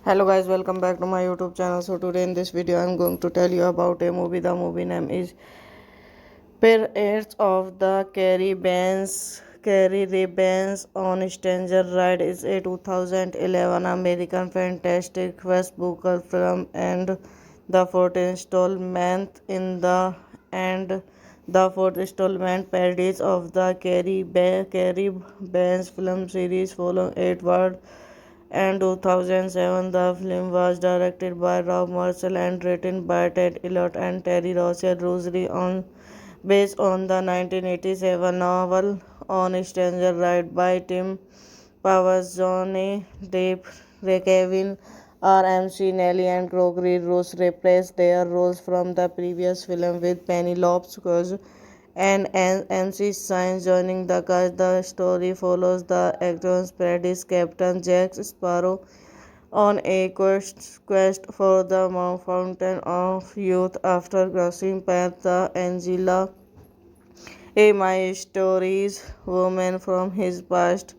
Hello guys, welcome back to my YouTube channel. So today in this video I'm going to tell you about a movie. The movie name is Pirates of the Caribbean on Stranger Ride is a 2011 American fantastic West Booker film and the fourth installment in the and the fourth installment Pirates of the Caribbean film series following Edward and 2007. The film was directed by Rob Marshall and written by Ted Elliott and Terry Rossio Rosary based on the 1987 novel On Stranger Ride by Tim Powers, Johnny Depp, Kevin R.M.C. Nelly and Gregory Ross replaced their roles from the previous film with Penelope Cruz and MC Science joining the cast. The story follows the actor's Paradise Captain Jack Sparrow on a quest for the Fountain of Youth after crossing paths the Angela, a mysterious woman from his past,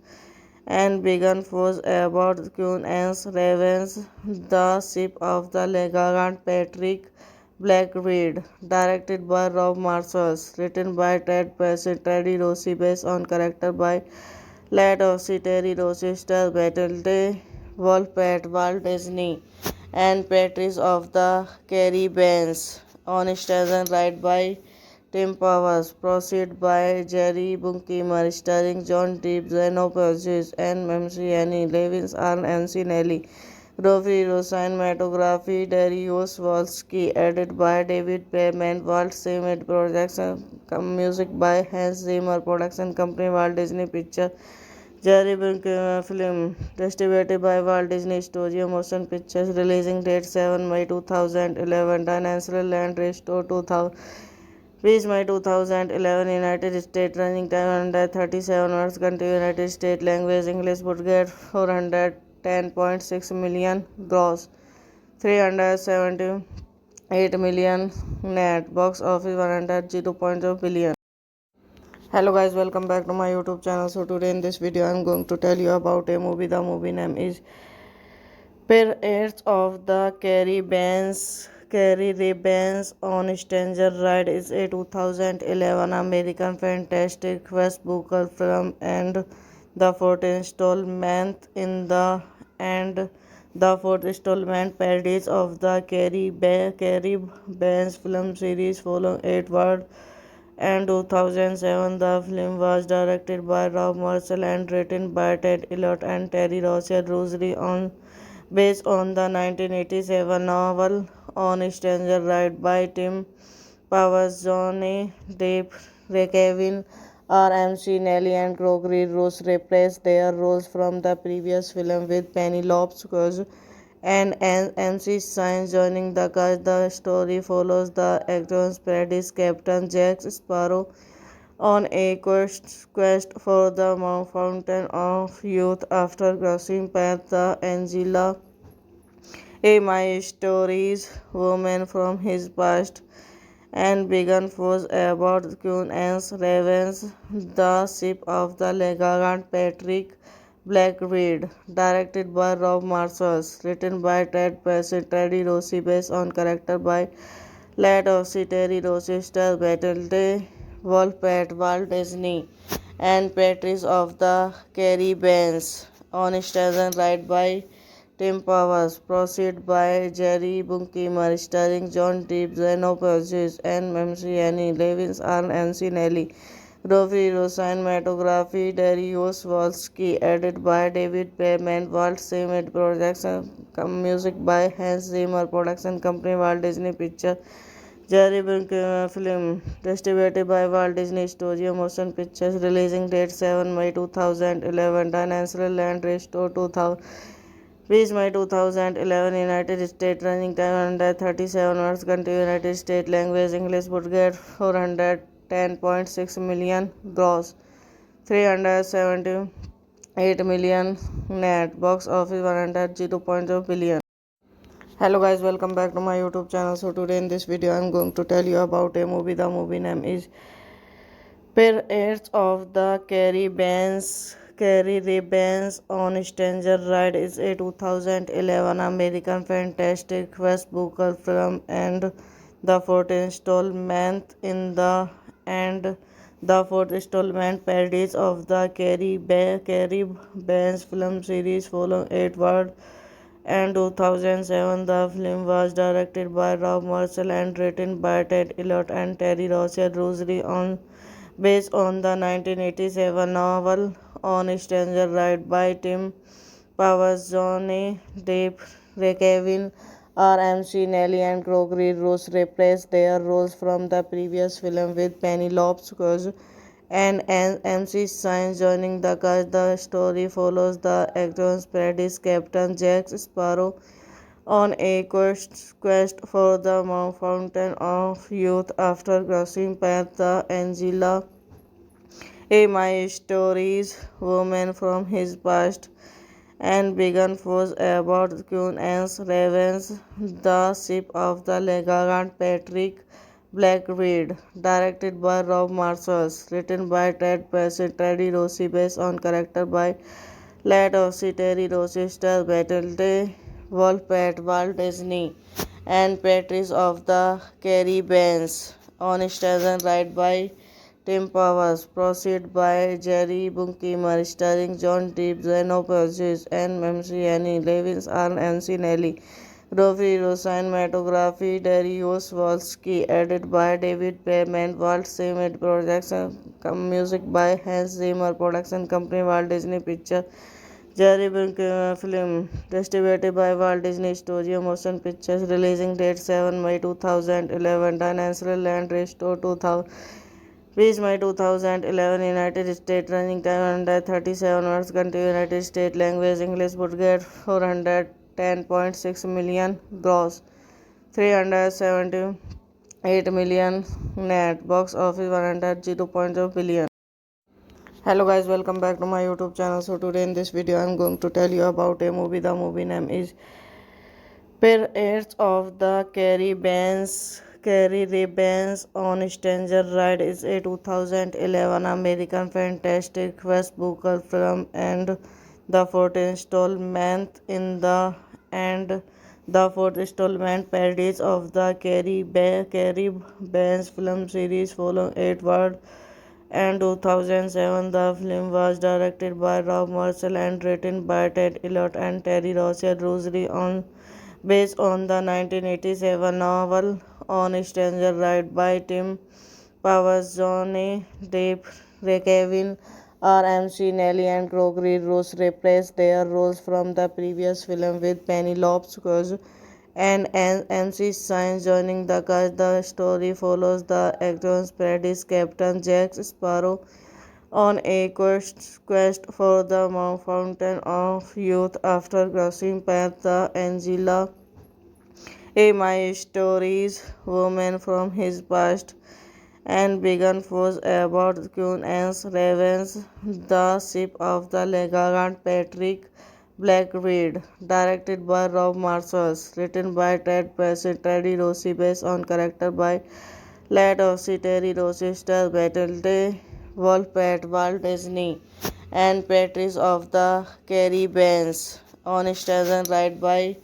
and began force about Queen Anne's revenge. The Ship of the Legant Patrick Blackbeard, directed by Rob Marshall, written by Ted Bassett, Teddy Rossi, based on character by Lad Ossie, Terry Rossi, Star Battle, Wolfpack, Walt Disney, and Patrice of the Caribbean. On station right by Tim Powers, proceed by Jerry Bruckheimer, starring John Depp, Zeno Purchase, and MC Annie Levins, and MC Nelly. Rory cinematography, Darius Wolski, edited by David Payman, Walt Disney Production, music by Hans Zimmer, production company Walt Disney Pictures. Jerry Bruckheimer film, distributed by Walt Disney Studio Motion Pictures, releasing date 7 May 2011, Dinosaur Land Restore 2000. Reached May 2011, United States, running time 137 hours, country United States, language English, budget 410.6 million, gross 378 million, net, box office 100.0 billion. Hello guys, welcome back to my YouTube channel. So today in this video I'm going to tell you about a movie. The movie name is Pirates of the Caribbean on Stranger Ride is a 2011 American fantastic West Booker film and the fourth installment in the fourth installment Pirates of the Caribbean film series following Edward and 2007. The film was directed by Rob Marshall and written by Ted Elliott and Terry Rossio Rosary based on the 1987 novel On Stranger Ride by Tim Powers, Johnny Depp, Kevin R.M.C. Nelly and Gregory Ross replaced their roles from the previous film with Penelope Cruz and MC Shine joining the cast. The story follows the actor's Paradise Captain Jack Sparrow on a quest for the fountain of youth after crossing paths the Angela, a my stories woman from his past, and began force about Queen Anne's Ravens, the ship of the Legalant Patrick Blackbeard, directed by Rob Marshall, written by Ted Bassett, Teddy Rossi, based on character by Lad of Terry Rossi, Star Battleday, Wolfpack, Walt Disney, and Patrice of the Caribbeans, on stage and right by Tim Powers, proceed by Jerry Bruckheimer, starring John Depp, Zeno Purchase, and MC Annie Levins, and MC Nelly. Rofi cinematography, Darius Wolski, edited by David Payman, Walt Disney Production, music by Hans Zimmer, production company Walt Disney Pictures. Jerry Bruckheimer film, distributed by Walt Disney Studio Motion Pictures, releasing date 7 May 2011, Dinosaur Land Restore 2000. Reached May 2011, United States, running time 137 hours, country United States, language English, budget 410.6 million, gross 378 million, net, box office 100.0 billion. Hello guys, welcome back to my YouTube channel. So today in this video I'm going to tell you about a movie. The movie name is Pirates of the Caribbean on Stranger Ride is a 2011 American fantastic West Booker film and the fourth installment in the and the fourth installment parodies of the Caribbean film series following Edward and 2007. The film was directed by Rob Marshall and written by Ted Elliott and Terry Rossellini based on the 1987 novel On Stranger Ride by Tim Powers, Johnny Depp, Kevin R. Nelly, and Gregory Ross reprised their roles from the previous film with Penelope Cruz and MC Shine joining the cast. The story follows the actor's Paradise Captain Jack Sparrow on a quest for the fountain of youth after crossing paths the Angela, a my stories woman from his past, and began force about Queen Anne's Ravens, the ship of the Legalant Patrick Blackbeard, directed by Rob Marshall, written by Ted Bassett, Teddy Rossi, based on character by Lad of Terry Rossi, Star Battleday, Wolfpack, Walt Disney, and Patrice of the Caribbeans, on stage and right by Tim Powers, proceed by Jerry Bruckheimer, starring John Depp, Zeno Purchase, and MC Annie Levins, and MC Nelly. Rofi cinematography, Darius Wolski, edited by David Payman, Walt Disney Production, music by Hans Zimmer, production company Walt Disney Pictures. Jerry Bruckheimer film, distributed by Walt Disney Studio Motion Pictures, releasing date 7 May 2011, Dinosaur Land Restore 2000. Reached May 2011, United States, running time 137 hours, country United States, language English, budget 410.6 million, gross 378 million, net, box office 100.0 billion. Hello guys, welcome back to my YouTube channel. So today in this video I'm going to tell you about a movie. The movie name is Pirates of the Caribbean on Stranger Ride is a 2011 American fantastic West Booker film and the fourth installment in the and the fourth installment parodies of the Caribbean film series following Edward and 2007. The film was directed by Rob Marshall and written by Ted Elliott and Terry Rossellini based on the 1987 novel On Stranger Ride by Tim Powers, Johnny Depp, Kevin R. MC Nelly, and Gregory Ross reprised their roles from the previous film with Penelope Cruz and MC Shine joining the cast. The story follows the actor's Paradise Captain Jack Sparrow on a quest for the fountain of youth after crossing past the Angela. A my stories, woman from his past, and began force about Queen Anne's Ravens, the ship of the Legant Patrick Blackbeard, directed by Rob Marshall, written by Ted Passett, Teddy Rossi, based on character by Lad Ossie, Terry Rossi, Star Battle Wolfpack, Walt Disney, and Patrice of the Caribbeans, on stage and right by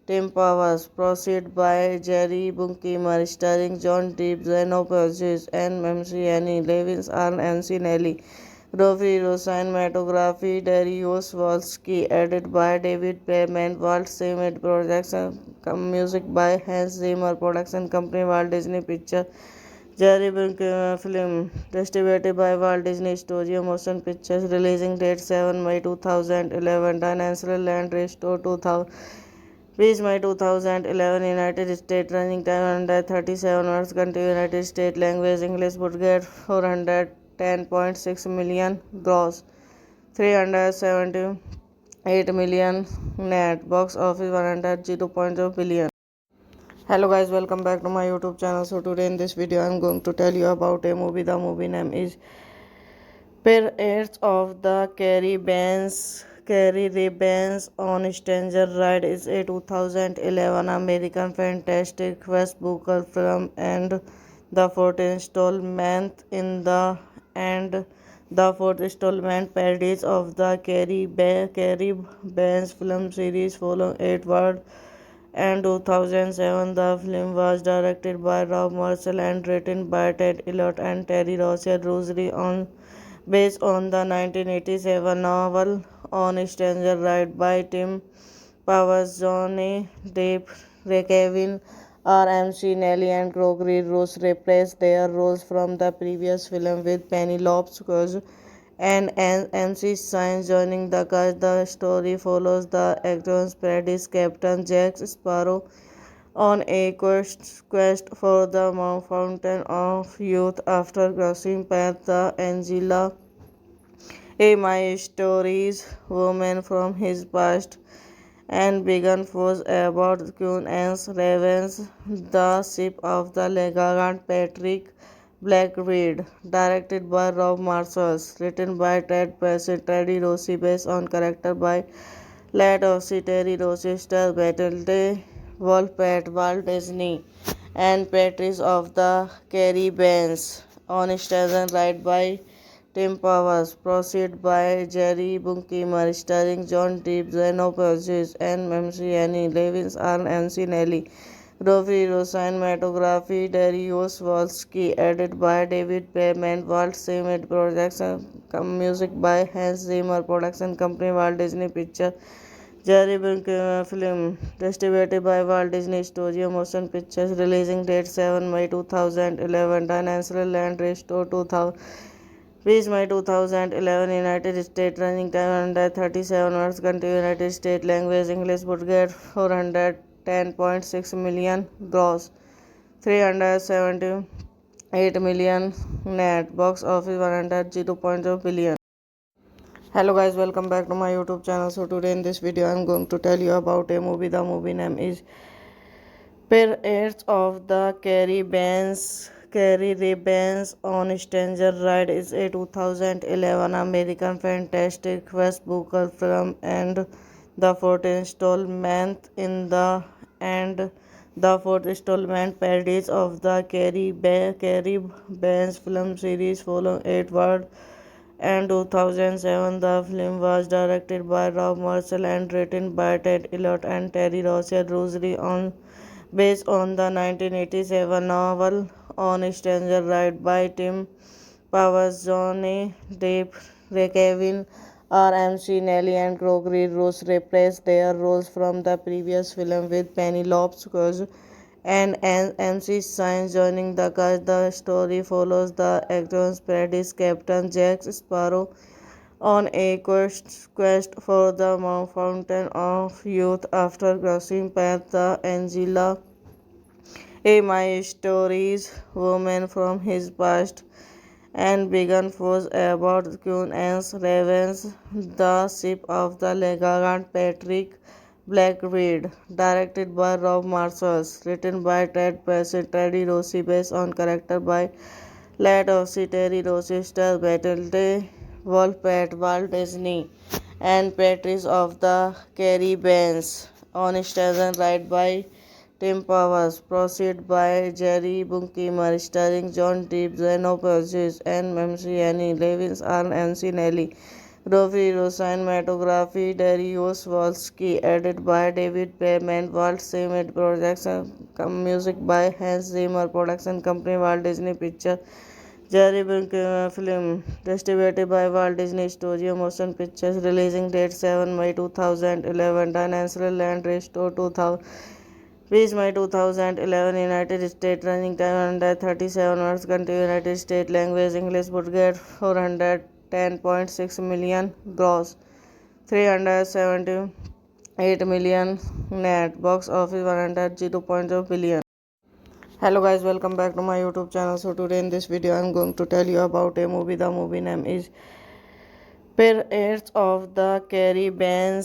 Tim Powers, proceed by Jerry Bruckheimer, starring John Depp, Zeno Purchase, and MC Annie Levins, and MC Nelly. Rofi cinematography, Darius Wolski, edited by David Payment, Walt Disney Production, music by Hans Zimmer, production company Walt Disney Pictures. Jerry Bruckheimer film, distributed by Walt Disney Studio Motion Pictures, releasing date 7 May 2011, Dinosaur Land Restore 2000. Reached May 2011, United States, running time 137 hours, country United States, language English, budget 410.6 million, gross 378 million, net, box office 100.0 billion. Hello guys, welcome back to my YouTube channel. So today in this video I am going to tell you about a movie. The movie name is Pirates of the Caribbean on Stranger Ride is a 2011 American fantastic quest-booker film and the fourth installment in the and the fourth installment parodies of the Caribbean film series following Edward and 2007. The film was directed by Rob Marshall and written by Ted Elliott and Terry Rosseri on based on the 1987 novel On Stranger Ride by Tim Powers, Johnny Depp, Kevin RMC, Nelly, and Gregory Ross reprised their roles from the previous film with Penelope Cruz and MC Science joining the cast. The story follows the actor's Paradise Captain Jack Sparrow on a quest for the fountain of youth after crossing past the Angela. A my stories, woman from his past, and began force about Queen Anne's Ravens, the ship of the Legant Patrick Blackbeard, directed by Rob Marshall, written by Ted Passett, Teddy Rossi, based on character by Lad Ossie, Terry Rossi, Star Battle Wolfpack, Walt Disney, and Patrice of the Caribbeans, on stage and right by Tim Powers, proceed by Jerry Bruckheimer, starring John Depp, Zeno Purchase, and MC Annie Levins, and MC Nelly. Rofi cinematography, Darius Wolski, edited by David Payment, Walt Disney Production, music by Hans Zimmer, production company Walt Disney Pictures. Jerry Bruckheimer film, distributed by Walt Disney Studio Motion Pictures, releasing date 7 May 2011, Dinosaur Land Restore 2000. Reached May 2011, United States, running time 137 hours, country United States, language English, budget 410.6 million, gross 378 million, net, box office 100.0 billion. Hello guys, welcome back to my YouTube channel. So today in this video I am going to tell you about a movie. The movie name is Pirates of the Caribbean on Stranger Ride is a 2011 American fantastic quest-booker film and the fourth installment in the and the fourth installment parodies of the Caribbean film series following Edward and 2007. The film was directed by Rob Marshall and written by Ted Elliott and Terry Rosseri on based on the 1987 novel On Stranger Ride by Tim Powers, Johnny Depp, Kevin RMC, Nelly, and Gregory Ross reprised their roles from the previous film with Penelope Cruz and MC Science joining the cast. The story follows the actor's Paradise Captain Jack Sparrow on a quest for the fountain of youth after crossing past the Angela. A my stories, woman from his past, and began force about Queen Anne's Revenge, the ship of the Legant Patrick Blackbeard, directed by Rob Marshall, written by Ted Bassett, Teddy Rossi, based on character by Lad Ossie, Terry Rossi, Star Battlesday, Wolfpack, Walt Disney, and Patrice of the Caribbeans, on stage and right by Tim Powers, proceed by Jerry Bruckheimer, starring John Depp, Zeno Purchase, and MC Annie Levins, and MC Nelly. Rofi cinematography, Darius Wolski, edited by David Perman, Walt Disney Production, music by Hans Zimmer, production company Walt Disney Pictures. Jerry Bruckheimer film, distributed by Walt Disney Studio Motion Pictures, releasing date 7 May 2011, Dinosaur Land Restore 2000. May 2011, United States, running time 137 hours, country United States, language English, budget 410.6 million, gross 378 million, net, box office 100.0 billion. Hello guys, welcome back to my YouTube channel. So today in this video I'm going to tell you about a movie. The movie name is Pirates of the Caribbean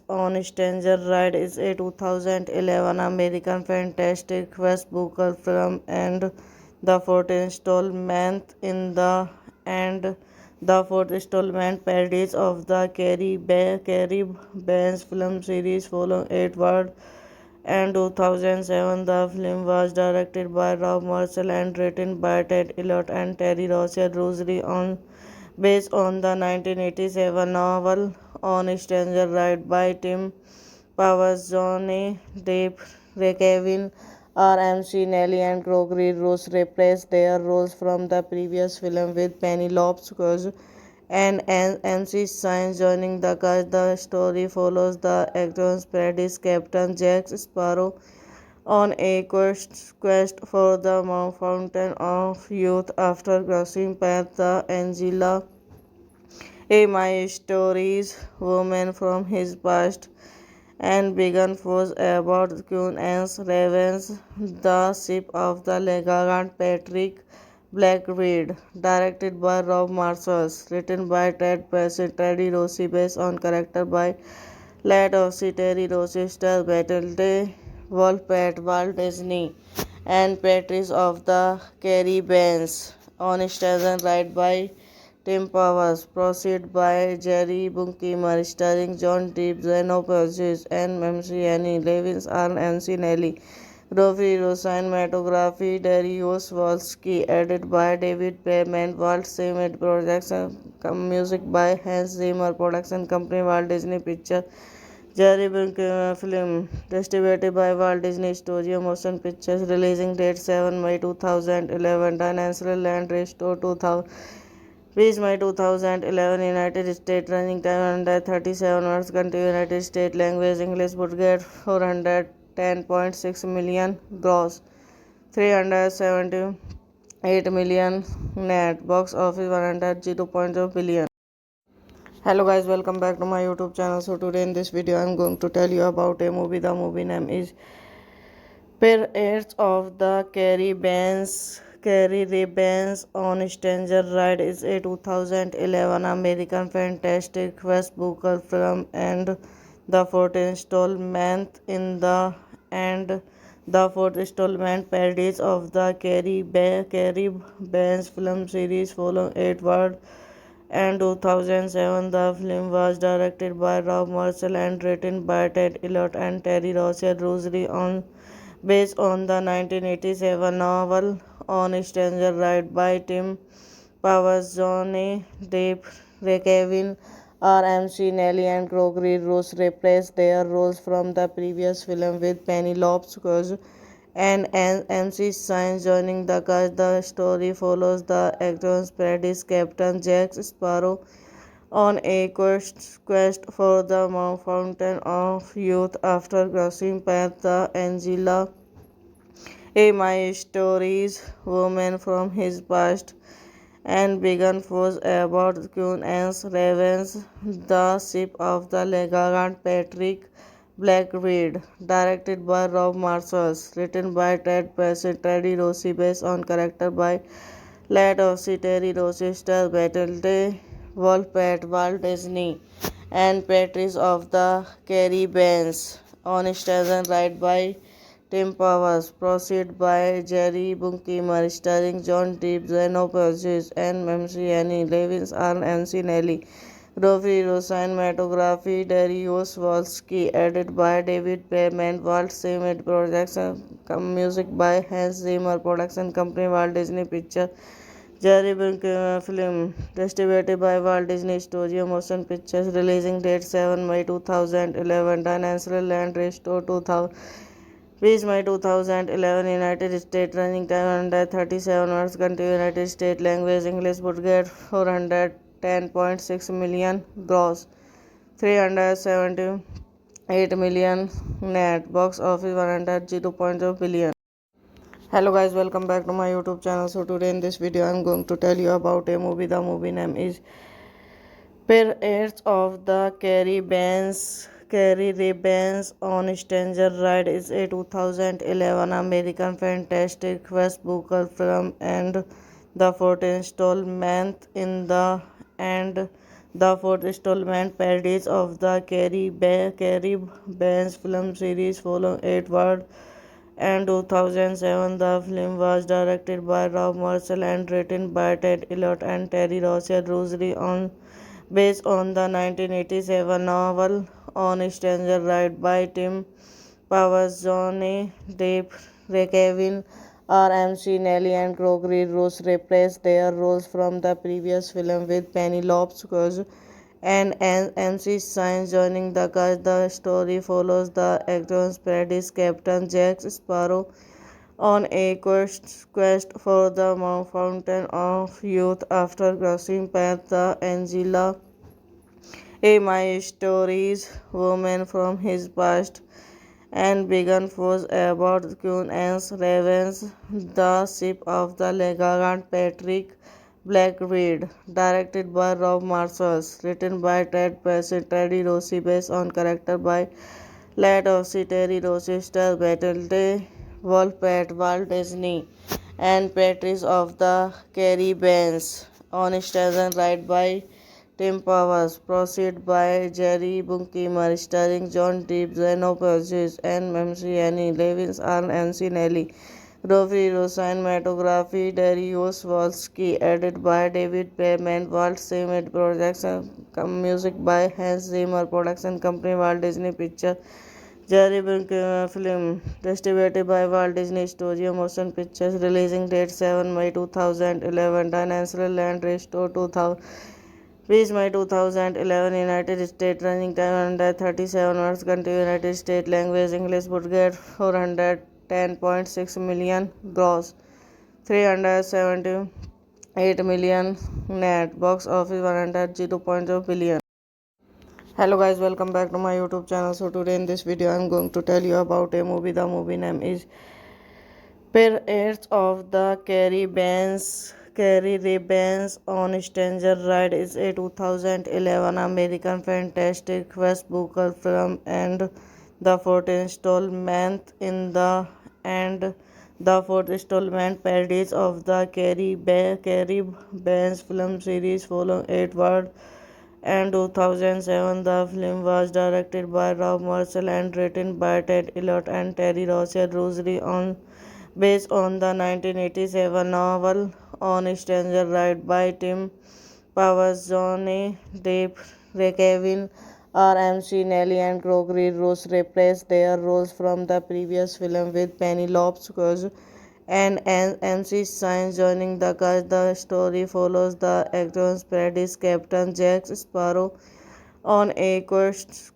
on Stranger Ride is a 2011 American fantastic West Booker film and the fourth installment in the and the fourth installment parodies of the Caribbean film series following Edward and 2007. The film was directed by Rob Marshall and written by Ted Elliott and Terry Rossellini on based on the 1987 novel On Stranger Ride by Tim Powers, Johnny Depp, Kevin R.M.C. Nelly, and Gregory Ross reprised their roles from the previous film, with Penelope Cruz and MC Science joining the cast. The story follows the actor's Paradise Captain Jack Sparrow on a quest for the Fountain of Youth after crossing paths the Angela A. My Stories woman from his past and began force about Queen Anne's Revenge, the ship of the Legant Patrick Blackbeard, directed by Rob Marshall, written by Ted Bassett, Teddy Rossi, based on character by Lad Ossie, Terry Rossi, Star Battlesday, Wolfpack, Walt Disney, and Patrice of the Caribbeans, on stage and right by Tim Powers, proceed by Jerry Bruckheimer, starring John Depp, Zeno Purchase, and MC Annie Levins, and MC Nelly. Rofi cinematography, Darius Wolski, edited by David Perman, Walt Disney Production, music by Hans Zimmer, production company Walt Disney Pictures. Jerry Bruckheimer film, distributed by Walt Disney Studio Motion Pictures, releasing date 7 May 2011, Dinosaur Land Restore 2000. May 2011, United States, running time 137 hours, country United States, language English, budget 410.6 million, gross 378 million, net, box office 100.0 billion. Hello guys, welcome back to my YouTube channel. So today in this video I'm going to tell you about a movie. The movie name is Pirates of the Caribbean on Stranger Ride is a 2011 American fantastic West Booker film and the fourth installment in the fourth installment parodies of the Caribbean film series following Edward and 2007. The film was directed by Rob Marshall and written by Ted Elliott and Terry Rossellini on based on the 1987 novel On Stranger Ride by Tim Powers, Johnny Depp, Kevin R.M.C. Nelly, and Gregory Ross reprised their roles from the previous film, with Penelope Cruz and MC Science joining the cast. The story follows the actor's Paradise Captain Jack Sparrow on a quest for the Fountain of Youth after crossing paths the Angela A. My Stories woman from his past and began force about Queen Anne's Revenge, the ship of the Legant Patrick Blackbeard, directed by Rob Marshall, written by Ted Bassett, Teddy Rossi, based on character by Light of Sea, Terry Rochester, Battle Wolf Pet, Walt Disney, and Patrice of the Caribbeans. On stage right by Tim Powers, proceed by Jerry Bruckheimer, starring John Depp, Zeno Purchase, and MC Annie Levins, and MC Nelly. Roviro cinematography Darius Wolski, edited by David Payman, Walt Disney Production, music by Hans Zimmer, production company Walt Disney Pictures. Jerry Bruckheimer film, distributed by Walt Disney Studio Motion Pictures, releasing date 7 May 2011, Dinosaur Land Restore 2000. Reached May 2011, United States, running time 137 hours, country United States, language English, budget 410.6 million, gross 378 million, net, box office 100.0 billion. Hello guys, welcome back to my YouTube channel. So today in this video I'm going to tell you about a movie. The movie name is Pirates of the Caribbean on Stranger Ride is a 2011 American fantastic West Booker film and the fourth installment in the and the fourth installment Pirates of the Caribbean film series following Edward and 2007. The film was directed by Rob Marshall and written by Ted Elliott and Terry Rocher Rosary based on the 1987 novel On Stranger Ride by Tim Powers, Johnny Depp, Kevin R.M.C. Nelly, and Gregory Ross reprised their roles from the previous film, with Penelope Cruz and MC Sainz joining the cast. The story follows the actor's Paradise Captain Jack Sparrow on a quest for the Fountain of Youth after crossing paths the Angela, a My Stories woman from his past, and began force about Queen Anne's Ravens, the ship of the Legalant Patrick Blackbeard, directed by Rob Marshall, written by Ted Passett, Teddy Rossi, based on character by Light of Sea, Terry Rochester, Battle Wolf Pet, Walt Disney, and Patrice of the Caribbean. On stage right by Tim Powers, proceed by Jerry Bruckheimer, starring John Depp, Zeno Purchase, and MC Annie Levins, and MC Nelly. Roviro cinematography Darius Wolski, edited by David Payman, Walt Disney Production, music by Hans Zimmer, production company Walt Disney Pictures. Jerry Bruckheimer film, distributed by Walt Disney Studio Motion Pictures, releasing date 7 May 2011, Dinosaur Land Restore 2000. Reached May 2011, United States, running time 137 hours, country United States, language English, budget 410.6 million, gross 378 million, net, box office 100.0 billion. Hello guys, welcome back to my YouTube channel. So today in this video I'm going to tell you about a movie. The movie name is Pirates of the Caribbean on Stranger Ride is a 2011 American fantastic West Booker film and the fourth installment in the Pirates of the Caribbean film series following Edward and 2007. The film was directed by Rob Marshall and written by Ted Elliott and Terry Rocher Rosary based on the 1987 novel On Stranger Ride by Tim Powers, Johnny Depp, Kevin R.M.C. Nelly, and Gregory Ross reprised their roles from the previous film, with Penelope Cruz and MC Sainz joining the cast. The story follows the actor's Paradise Captain Jack Sparrow on a quest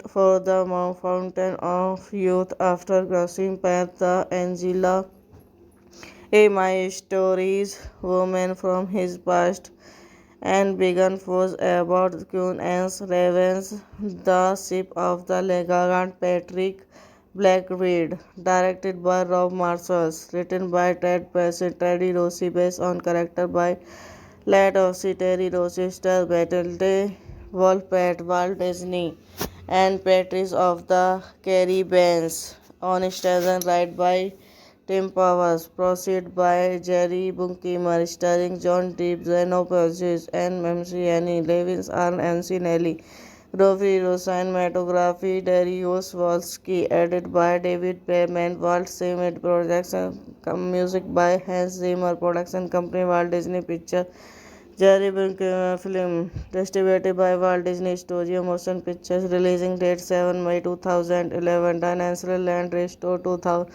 for the Fountain of Youth after crossing paths the Angela, a My Stories woman from his past, and began force about Queen Anne's Ravens, the ship of the Legalant Patrick Blackbeard, directed by Rob Marshall, written by Ted Passett, Teddy Rossi, based on character by Light of Sea, Terry Rochester, Battle Wolf Pet, Walt Disney, and Patrice of the Caribbean. On stage right by Tim Powers, produced by Jerry Bruckheimer, starring John Depp, Zeno Purchase, and MC Annie Levins, and MC Nelly. Rofi cinematography, Darius Wolski, edited by David Payman, Walt Disney Production, music by Hans Zimmer, production company Walt Disney Pictures. Jerry Bruckheimer film, distributed by Walt Disney Studio Motion Pictures, releasing date 7 May 2011, Dinosaur Land Restore 2000.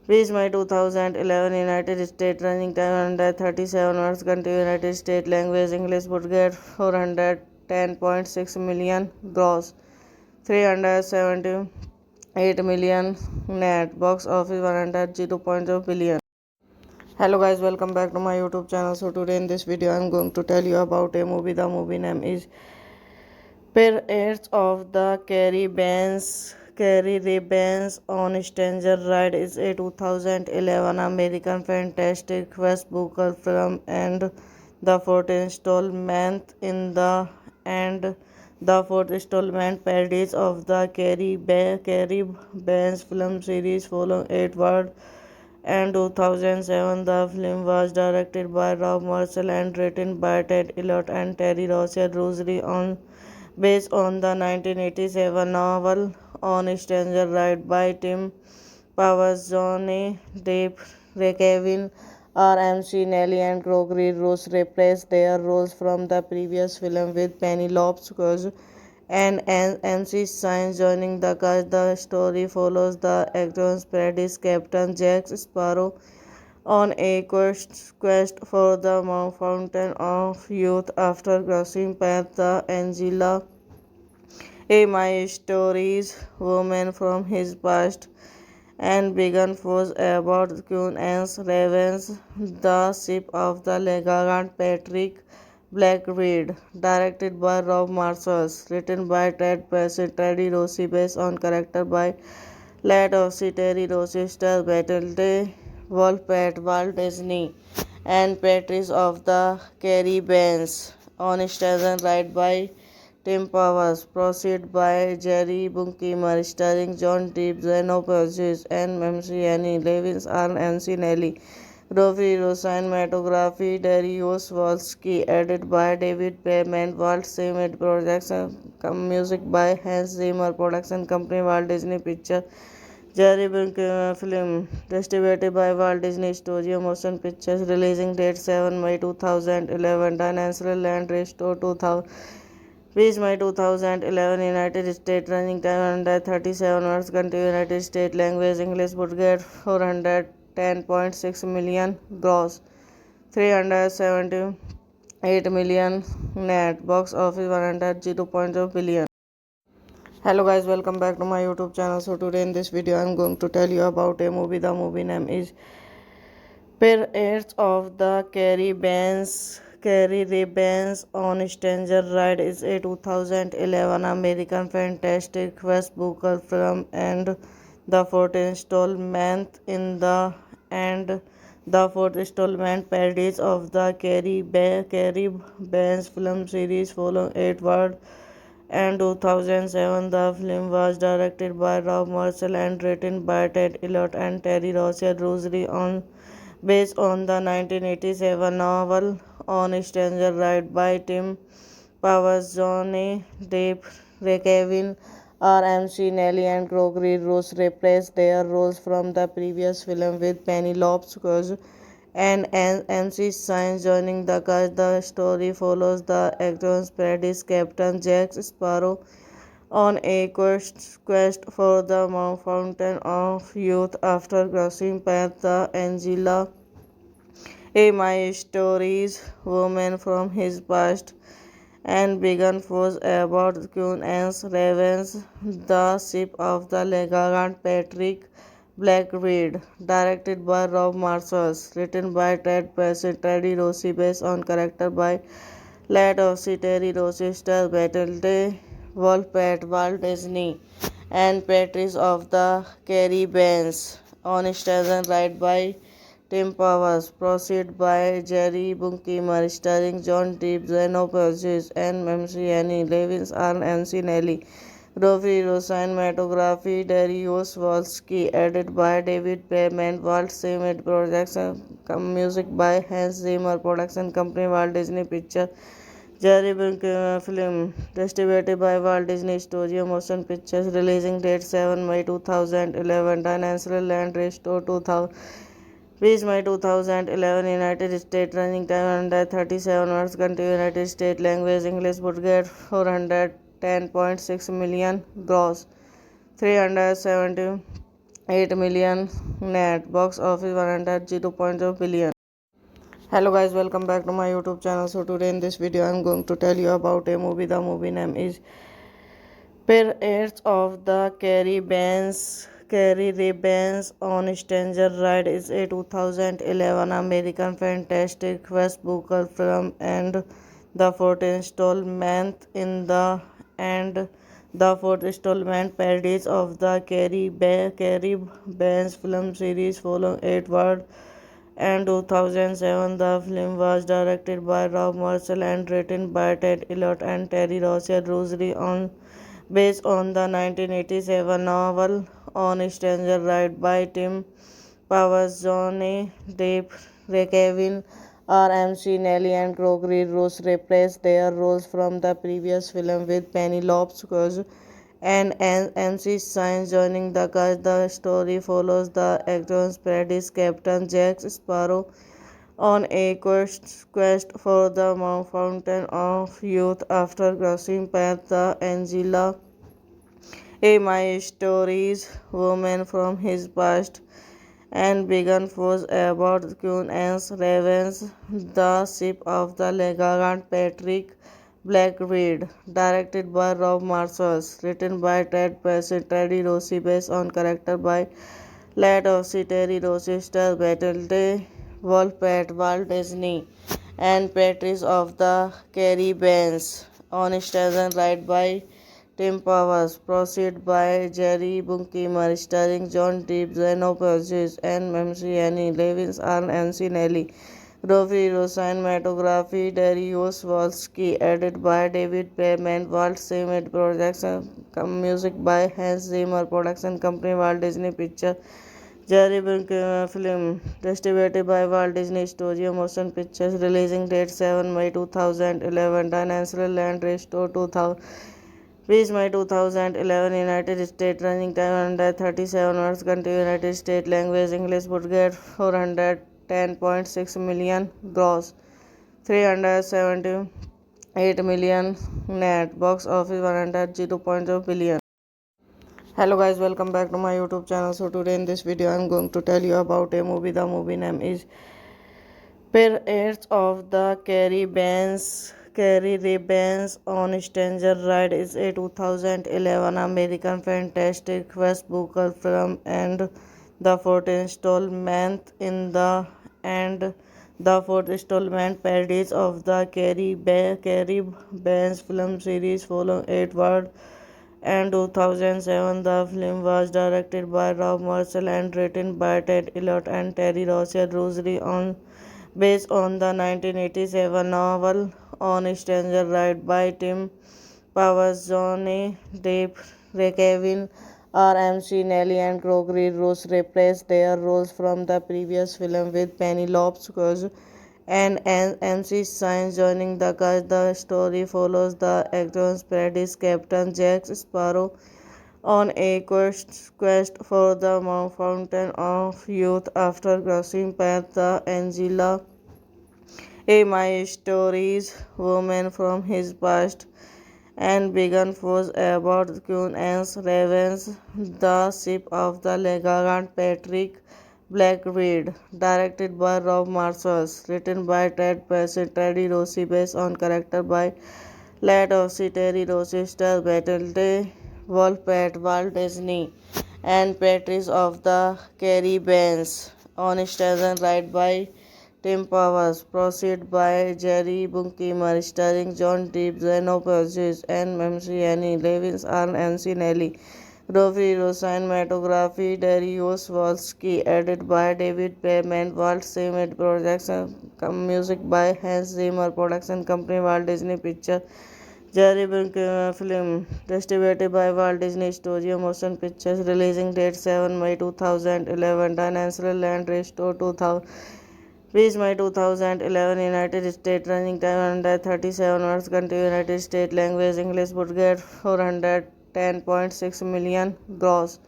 Reached May 2011, United States, running time 137 hours, country United States, language English, budget 410.6 million, gross 378 million, net, box office 100.0 billion. Hello guys, welcome back to my YouTube channel. So today in this video I'm going to tell you about a movie. The movie name is Pirates of the Caribbean on Stranger Ride is a 2011 American fantastic West Booker film and the fourth installment in the and the fourth installment parodies of the Caribbean film series following Edward and 2007. The film was directed by Rob Marshall and written by Ted Elliott and Terry Rocher Rosary on based on the 1987 novel On Stranger Ride by Tim Powers, Johnny Depp, Kevin R.M.C. Nelly, and Gregory Ross reprised their roles from the previous film with Penelope Cruz and MC Science joining the cast. The story follows the actor's parodies Captain Jack Sparrow on a quest for the Fountain of Youth after crossing paths the Angela a my stories woman from his past and began force about Queen Anne's Ravens, the ship of the Legant Patrick Blackbeard, directed by Rob Marshall, written by Ted Passett, Teddy Rossi, based on character by Lad Ossie, Terry Rossi, Star Battle Wolfpack, Walt Disney, and Patrice of the Caribbean on Station Ride by Tim Powers, produced by Jerry Bruckheimer, starring John Depp, Zeno Purchase, and MC Annie Levins, and MC Nelly. Rofi cinematography, Darius Wolski, edited by David Payman, Walt Disney Production, music by Hans Zimmer, production company Walt Disney Pictures. Jerry Bruckheimer film, distributed by Walt Disney Studio Motion Pictures, releasing date 7 May 2011, Dinosaur Land Restore 2000. Reached May 2011, United States, running time 137 hours, country United States, language English, budget 410.6 million, gross 378 million, net, box office 100.0 billion. Hello guys, welcome back to my YouTube channel. So today in this video I'm going to tell you about a movie. The movie name is Pirates of the Caribbean on Stranger Ride is a 2011 American fantastic West Booker film and the fourth installment in the and the fourth installment parodies of the Caribbean film series following Edward and 2007. The film was directed by Rob Marshall and written by Ted Elliott and Terry Rocher Rosary on based on the 1987 novel On Stranger Ride by Tim Powers, Johnny Depp, Kevin R.M.C. Nelly, and Gregory Ross reprised their roles from the previous film with Penelope Cruz and MC Science joining the cast. The story follows the actor's parodies Captain Jack Sparrow on a quest for the Fountain of Youth after crossing paths the Angela a my stories woman from his past and began force about Queen Anne's Ravens, the ship of the Legant Patrick Blackbeard, directed by Rob Marshall, written by Ted Passett, Teddy Rossi, based on character by Lad Ossie, Terry Rossi, Star Battle Wolfpack, Walt Disney, and Patrice of the Caribbean on Station Ride by Tim Powers, produced by Jerry Bruckheimer, starring John Depp, Zeno Purchase, and MC Annie Levins, and MC Nelly. Roviro, cinematography, Darius Wolski, edited by David Payment, Walt Disney Production, music by Hans Zimmer, production company Walt Disney Pictures, Jerry Bruckheimer film, distributed by Walt Disney Studio Motion Pictures, releasing date 7 May 2011, Dinosaur Land Restore 2000. Reached May 2011, United States, running time 137 hours, country United States, language English, budget 410.6 million, gross 378 million, net, box office 100.0 billion. Hello guys, welcome back to my YouTube channel. So today in this video I am going to tell you about a movie. The movie name is Pirates of the Caribbean on Stranger Ride is a 2011 American fantastic Westbrook film and the fourth installment in the and the fourth installment parodies of the Caribbean film series following Edward and 2007. The film was directed by Rob Marshall and written by Ted Elliott and Terry Rossellini based on the 1987 novel On Stranger Ride by Tim Powers, Johnny Depp, Kevin R. Nelly, and Gregory Ross reprised their roles from the previous film, with Penelope Cruz and MC Sainz joining the cast. The story follows the actor's Paradise Captain Jack Sparrow on a quest for the Fountain of Youth after crossing paths the Angela A. My Stories woman from his past and began force about Queen Anne's Ravens, the ship of the Legant Patrick Blackbeard, directed by Rob Marshall, written by Ted Passett, Teddy Rossi, based on character by Lad of Terry Rossi, Star Battle Wolfpack, Walt Disney, and Patrice of the Caribbean on Station Ride by Tim Powers, proceed by Jerry Bruckheimer, starring John Depp, Zeno Purchase, and MC Annie Levins, and MC Nelly. Roviro, cinematography, Darius Wolski, edited by David Payment, Walt Disney Production, music by Hans Zimmer, production company Walt Disney Pictures, Jerry Bruckheimer film, distributed by Walt Disney Studio Motion Pictures, releasing date 7 May 2011, Dinosaur Land Restore 2000. Reached May 2011, United States, running time 137 hours, country United States, language English, budget 410.6 million, gross 378 million, net, box office 100.0 billion. Hello guys, welcome back to my YouTube channel. So today in this video I am going to tell you about a movie. The movie name is Pirates of the Caribbean on Stranger Ride is a 2011 American fantastic Westbrook film and the fourth installment in the fourth installment parodies of the Caribbean film series following Edward and 2007. The film was directed by Rob Marshall and written by Ted Elliott and Terry Rossellini based on the 1987 novel On Stranger Ride by Tim Powers, Johnny Depp, Kevin R. Nelly, and Gregory Ross reprised their roles from the previous film, with Penelope Cruz and MC Sainz joining the cast. The story follows the actor's Paradise Captain Jack Sparrow on a quest for the Fountain of Youth after crossing paths the Angela A. My Stories woman from his past and began force about Queen Anne's Ravens, the ship of the Legant Patrick Blackbeard, directed by Rob Marshall, written by Ted Passett, Teddy Rossi, based on character by Lad of Terry Rossi, Star Battle Wolfpack, Walt Disney, and Patrice of the Caribbean on Station Ride by Tim Powers, proceed by Jerry Bruckheimer, starring John Depp, Zeno Purchase, and MC Annie Levins, and MC Nelly. Roviro, cinematography, Darius Wolski, edited by David Payment, Walt Disney Production, music by Hans Zimmer, production company Walt Disney Pictures, Jerry Bruckheimer film, distributed by Walt Disney Studio Motion Pictures, releasing date 7 May 2011, Dinosaur Land Restore 2000. May 2011, United States, running time 137 hours, country United States, language English, budget 410.6 million, gross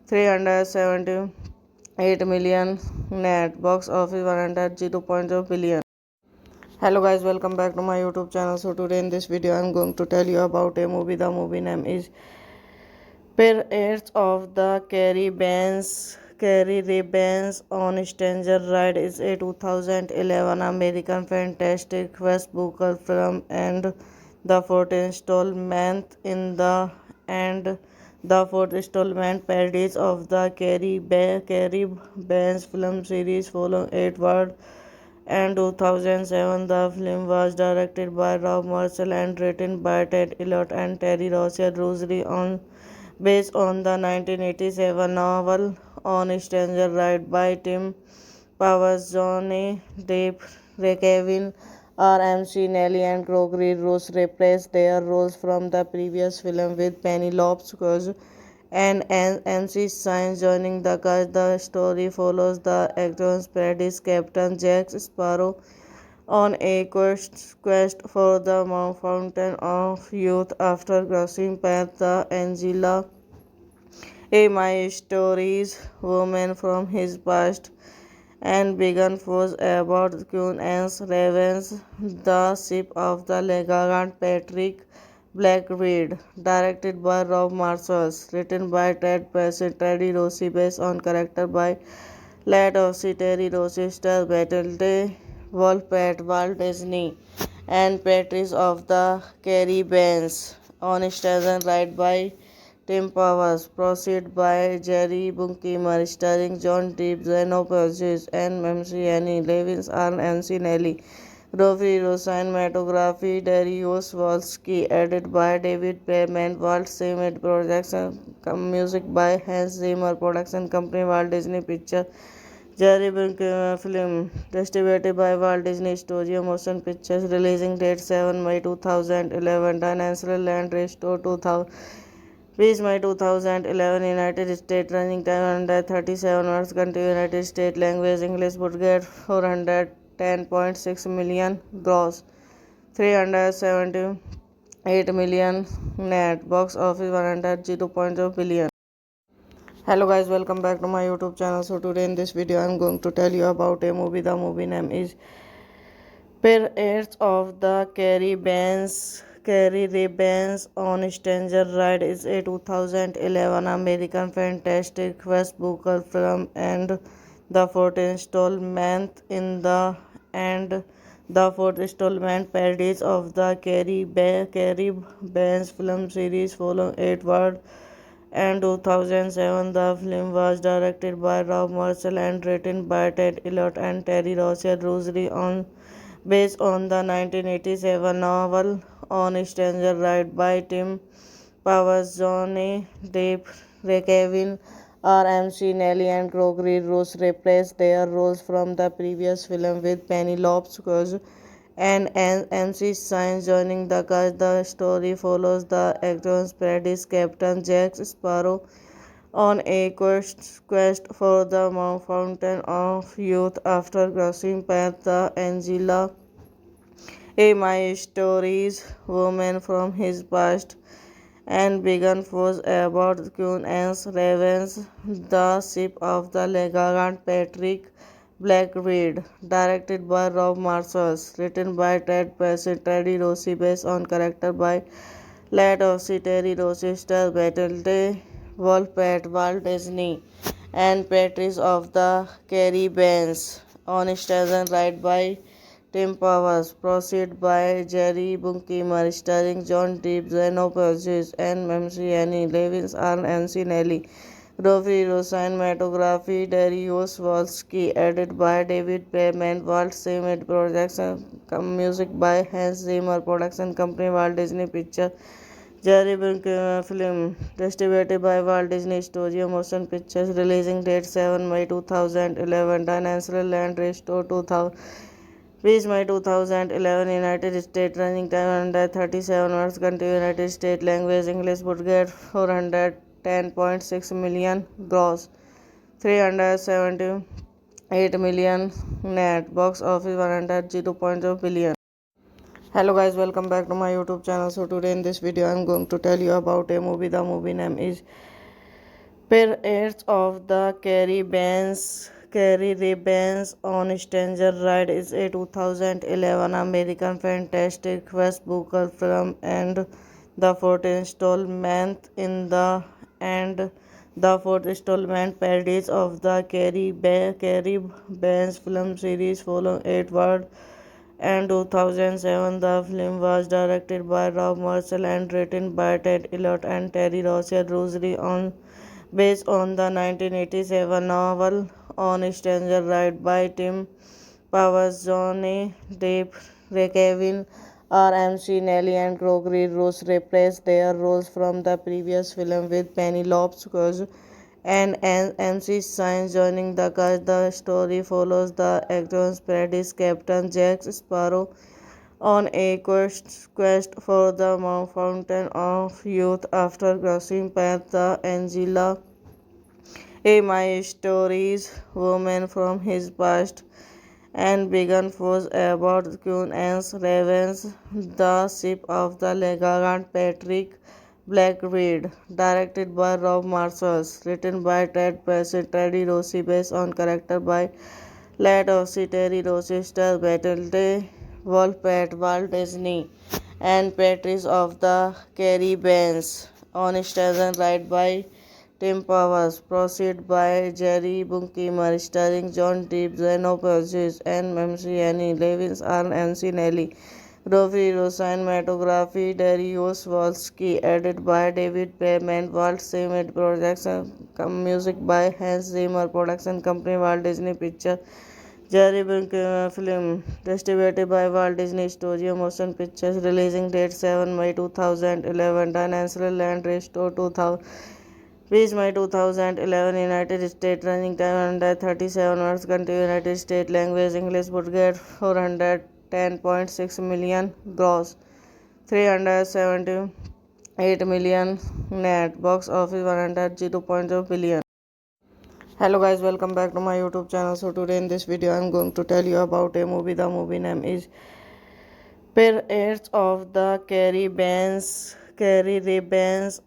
378 million, net, box office 100.0 billion. Hello guys, welcome back to my YouTube channel. So today in this video I'm going to tell you about a movie. The movie name is Pirates of the Caribbean on Stranger Ride is a 2011 American fantastic West Booker film and the fourth installment in the and the fourth installment Pirates of the Caribbean film series following Edward and 2007. The film was directed by Rob Marshall and written by Ted Elliott and Terry Rossellini based on the 1987 novel On Stranger Ride by Tim Powers. Johnny Depp, Kevin R. Nelly, and Gregory Ross reprised their roles from the previous film, with Penelope Cruz and MC Science joining the cast. The story follows the actor's Paradise Captain Jack Sparrow on a quest for the Fountain of Youth after crossing paths with Angela, a My Stories woman from his past, and began force about Queen Anne's revenge. The Ship of the Legant Patrick Blackbeard, directed by Rob Marshall, written by Ted Passett, Teddy Rossi, based on character by late of Terry Rossi, star Battle Wolf, Walt Disney, and Patrice of the Caribbean on station right by Tim Powers, proceed by Jerry Bruckheimer, starring John Depp, Zeno Purchase, and MC Annie Levins, and MC Nelly. Robbie cinematography, Darius Wolski, edited by David Payman, Walt Disney Production, music by Hans Zimmer, production company Walt Disney Pictures. Jerry Bruckheimer film, distributed by Walt Disney Studio Motion Pictures, releasing date 7 May 2011, Dinosaur Land Restore 2000. May 2011, United States, running time 137 hours, country United States, language English, budget 410.6 million, gross 378 million, net, box office 100.0 billion. Hello guys, welcome back to my YouTube channel. So today in this video I'm going to tell you about a movie. The movie name is Pirates of the Caribbean on Stranger Ride is a 2011 American fantastic West Booker film and the fourth installment in the fourth installment Pirates of the Caribbean film series following Edward and 2007. The film was directed by Rob Marshall and written by Ted Elliott and Terry Rossellini based on the 1987 novel On Stranger Ride by Tim Powers. Johnny Depp, Kevin R. Nelly, and Gregory Ross reprised their roles from the previous film, with Penelope Cruz and MC Science joining the cast. The story follows the actor's Paradise Captain Jack Sparrow on a quest for the Fountain of Youth after crossing paths with Angela, a My Stories woman from his past, and began force about Queen Anne's revenge. The Ship of the Legant Patrick Blackbeard, directed by Rob Marshall, written by Ted Passett, Teddy Rossi, based on character by late of Terry Rossi, star Battle Wolf, Walt Disney, and Patrice of the Caribbean on station right by Tim Powers, proceed by Jerry Bruckheimer, starring John Depp, Zeno Purchase, and MC Annie Levins, and MC Nelly. Robbie cinematography, Darius Wolski, edited by David Payman, Walt Disney Production, music by Hans Zimmer, production company Walt Disney Pictures. Jerry Bruckheimer film, distributed by Walt Disney Studio Motion Pictures, releasing date 7 May 2011, Dinosaur Land Restore 2000. 20 May 2011 United States running time 137 hours country United States language English budget 410.6 million gross 378 million net box office 100.0 billion. Hello guys, welcome back to my YouTube channel. So today in this video I'm going to tell you about a movie. The movie name is Pirates of the Caribbean on Stranger Ride is a 2011 American fantastic Westbrook film and the fourth installment in the and the fourth installment Pirates of the Caribbean film series following Edward and 2007. The film was directed by Rob Marshall and written by Ted Elliott and Terry Roger Rosary based on the 1987 novel On Stranger Ride by Tim Powers, Johnny Depp, Kevin R. Nelly, and Gregory Ross reprised their roles from the previous film with Penelope Cruz and MC Science joining the cast. The story follows the actor's Paradise Captain Jack Sparrow on a quest for the Fountain of Youth after crossing paths the Angela A. My Stories woman from his past and began force about Queen Anne's Ravens, the ship of the Legalant Patrick Blackbeard, directed by Rob Marshall, written by Ted Passett, Teddy Rossi, based on character by Lad Ossie, Terry Rossi, Star Battle Wolfpack, Walt Disney, and Patrice of the Caribbean, on stage right by Tim Powers, proceed by Jerry Bruckheimer, starring John Depp, Zeno Purchase, and MC Annie Levins, and Nelly. Rory cinematography, Darius Wolski, edited by David Payman, Walt Disney Production, music by Hans Zimmer, production company Walt Disney Pictures, Jerry Bruckheimer film, distributed by Walt Disney Studio Motion Pictures, releasing date 7 May 2011, financial land restore 2000. 20 May 2011 United States running time 137 hours country United States language English budget 410.6 million gross 378 million net box office 100.0 billion. Hello guys, welcome back to my YouTube channel. So today in this video I'm going to tell you about a movie. The movie name is Pirates of the Caribbean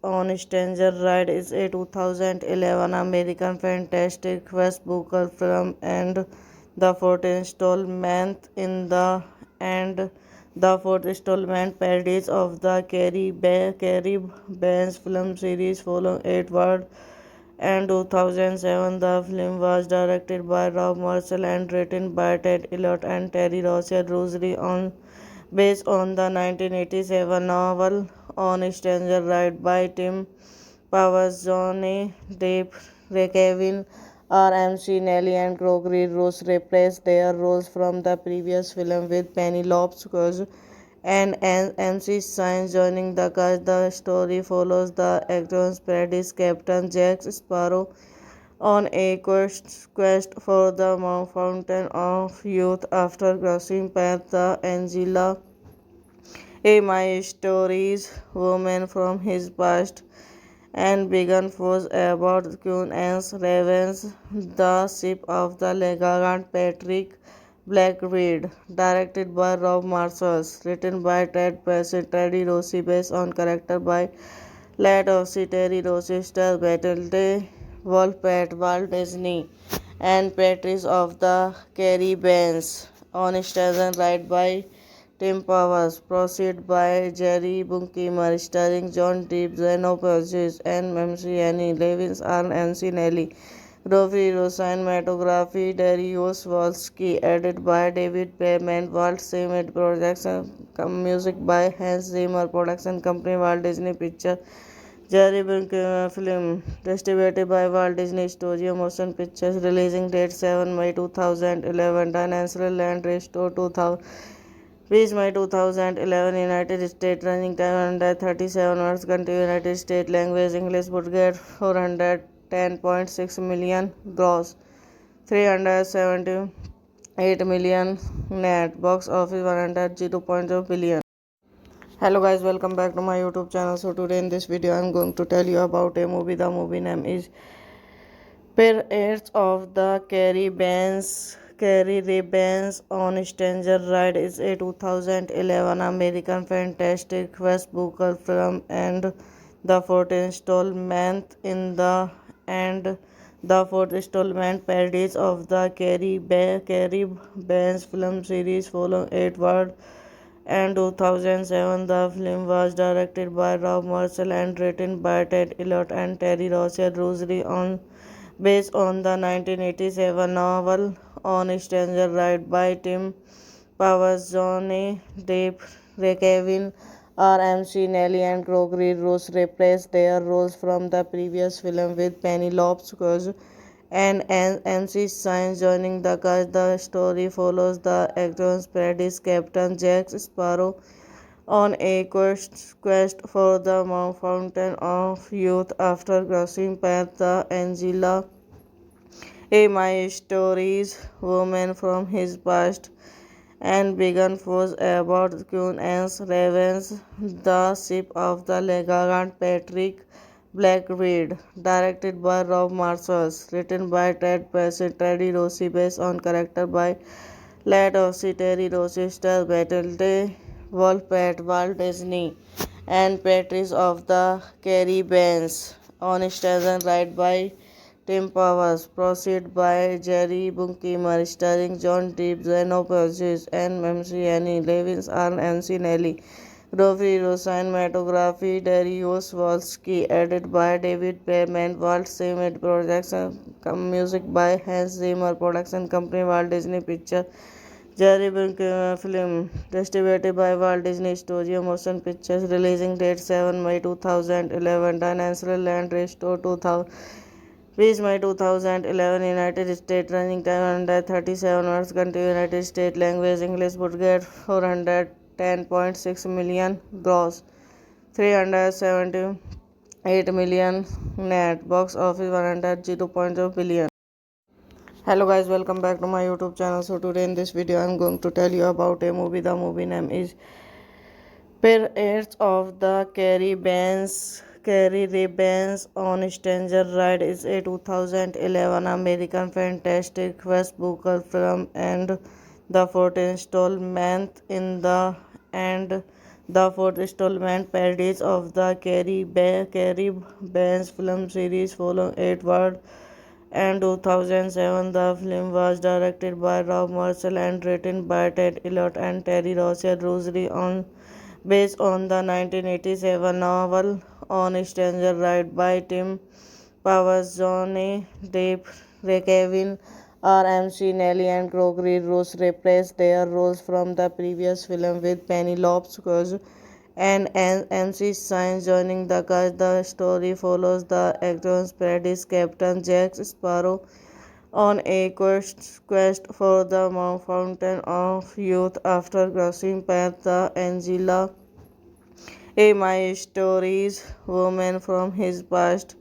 on Stranger Ride is a 2011 American fantastic Westbrook film and the fourth installment in the fourth installment Pirates of the Caribbean film series following Edward and 2007. The film was directed by Rob Marshall and written by Ted Elliott and Terry Roger Rosary based on the 1987 novel On Stranger Ride by Tim Powers, Johnny Depp, Kevin R. Nelly, and Gregory Ross reprised their roles from the previous film with Penelope Cruz and MC Science joining the cast. The story follows the actor's Paradise Captain Jack Sparrow on a quest for the Fountain of Youth after crossing paths the Angela A. My Stories woman from his past and began force about Queen Anne's Ravens, the ship of the Legalant Patrick Blackbeard, directed by Rob Marshall, written by Ted Passett, Teddy Rossi, based on character by Lad Ossie, Terry Rossi, Star Battle Wolfpack, Walt Disney, and Patrice of the Caribbean, on stage right by Tim Powers, proceed by Jerry Bruckheimer, starring John Depp, Zeno Purchase, and MC Annie Levins, and Nelly. Rory cinematography, Darius Wolski, edited by David Payman, Walt Disney Production, music by Hans Zimmer, production company Walt Disney Pictures, Jerry Bruckheimer film, distributed by Walt Disney Studio Motion Pictures, releasing date 7 May 2011, financial land restore 2000. 20 May 2011 United States running time 137 hours country United States language English budget 410.6 million gross 378 8 million net. Box office 100 billion. Hello guys, welcome back to my YouTube channel. So today in this video I'm going to tell you about a movie. The movie name is Pirates of the Caribbean on Stranger Ride is a 2011 American fantastic Westbrook film and the fourth installment parodies of the Caribbean film series following Edward and 2007. The film was directed by Rob Marshall and written by Ted Elliott and Terry Rossellini based on the 1987 novel On Stranger Ride by Tim Powers. Johnny Depp, Kevin RMC, Nelly and Gregory Ross replaced their roles from the previous film with Penelope Cruz and MC Science joining the cast. The story follows the actor's parodies Captain Jack Sparrow on a quest for the fountain of youth after crossing paths the Angela a my stories woman from his past and began force about Queen Anne's Ravens, the ship of the Legalant Patrick Blackbeard, directed by Rob Marshall, written by Ted Passy, Teddy Rossi, based on character by Lad Ossie, Terry Rossi, Star Battle Wolfpack, Walt Disney, and Patrice of the Caribbean, on stage right by Tim Powers, proceed by Jerry Bruckheimer, starring John Depp, Zeno Purchase, and Annie Levins, and MC Nelly. Rofi cinematography, Darius Wolski, edited by David Payman, Walt Disney Production, music by Hans Zimmer, production company Walt Disney Pictures. Jerry Bruckheimer film, distributed by Walt Disney Studio Motion Pictures, releasing date 7 May 2011, Dinosaur Land Restore 2000. Reached May 2011, United States, running time 137 hours, country United States, language English, budget 410.6 million, gross 378 million net, box office 100 billion. Hello guys, welcome back to my YouTube channel. So today in this video I'm going to tell you about a movie. The movie name is Pirates of the Caribbean on Stranger Ride is a 2011 American fantastic Westbrook film and the fourth installment parodies of the Caribbean film series following Edward and 2007. The film was directed by Rob Marshall and written by Ted Elliott and Terry Rossellini based on the 1987 novel On Stranger Ride by Tim Powers. Johnny Depp, Kevin RMC, Nelly and Gregory Ross replaced their roles from the previous film with Penelope Cruz and MC Science joining the cast. The story follows the actor's parodies Captain Jack Sparrow on a quest for the fountain of youth after crossing paths the Angela a my stories woman from his past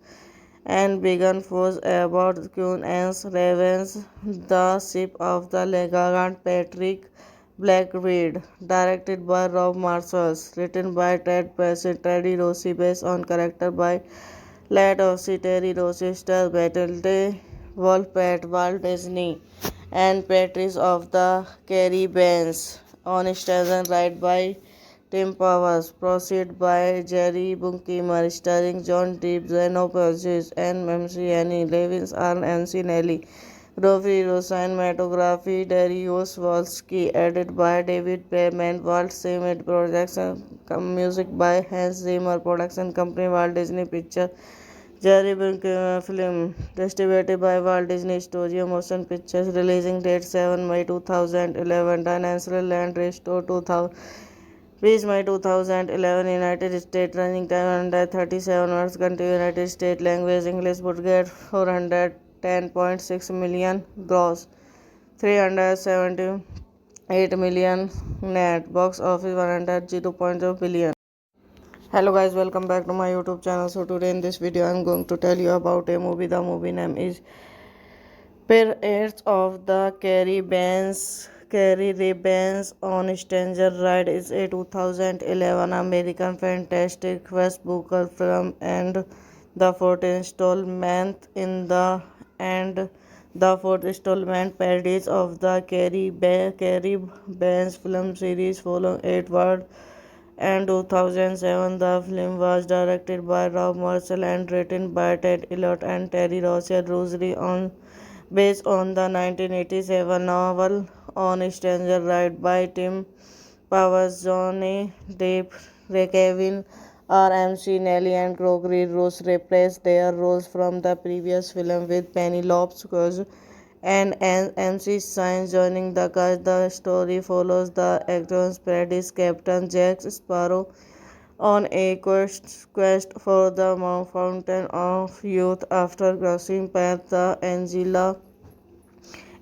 and began force about Queen Anne's Ravens, the ship of the Legalant Patrick Blackbeard, directed by Rob Marshall, written by Ted Passy, Teddy Rossi, based on character by Lad Ossie, Terry Rossi, Star Battle Wolfpack, Walt Disney, and Patrice of the Caribbean, on stage right by Tim Powers, proceed by Jerry Bruckheimer, starring John Depp, Zeno Purchase, and Annie Levins, and MC Nelly. Rofi cinematography, Darius Wolski, edited by David Payman, Walt Disney Production, music by Hans Zimmer, production company Walt Disney Pictures. Jerry Bruckheimer film, distributed by Walt Disney Studio Motion Pictures, releasing date 7 May 2011, Dinosaur Land Restore 2000. Reached May 2011, United States, running time 137 hours, country United States, language English, budget 410.6 million, gross 378 million net, box office 100 billion. Hello guys, welcome back to my YouTube channel. So today in this video I'm going to tell you about a movie. The movie name is Pirates of the Caribbean on Stranger Ride is a 2011 American fantastic West Booker film and the fourth installment in the and the fourth installment parodies of the Caribbean film series following Edward and 2007. The film was directed by Rob Marshall and written by Ted Elliott and Terry Rossio Rosary on based on the 1987 novel On Stranger Ride by Tim Powers, Johnny Depp, Kevin RMC, Nelly and Gregory Ross reprised their roles from the previous film with Penelope Cruz and MC Sainz joining the cast. The story follows the actor's Paradise Captain Jack Sparrow on a quest for the fountain of youth after crossing paths the Angela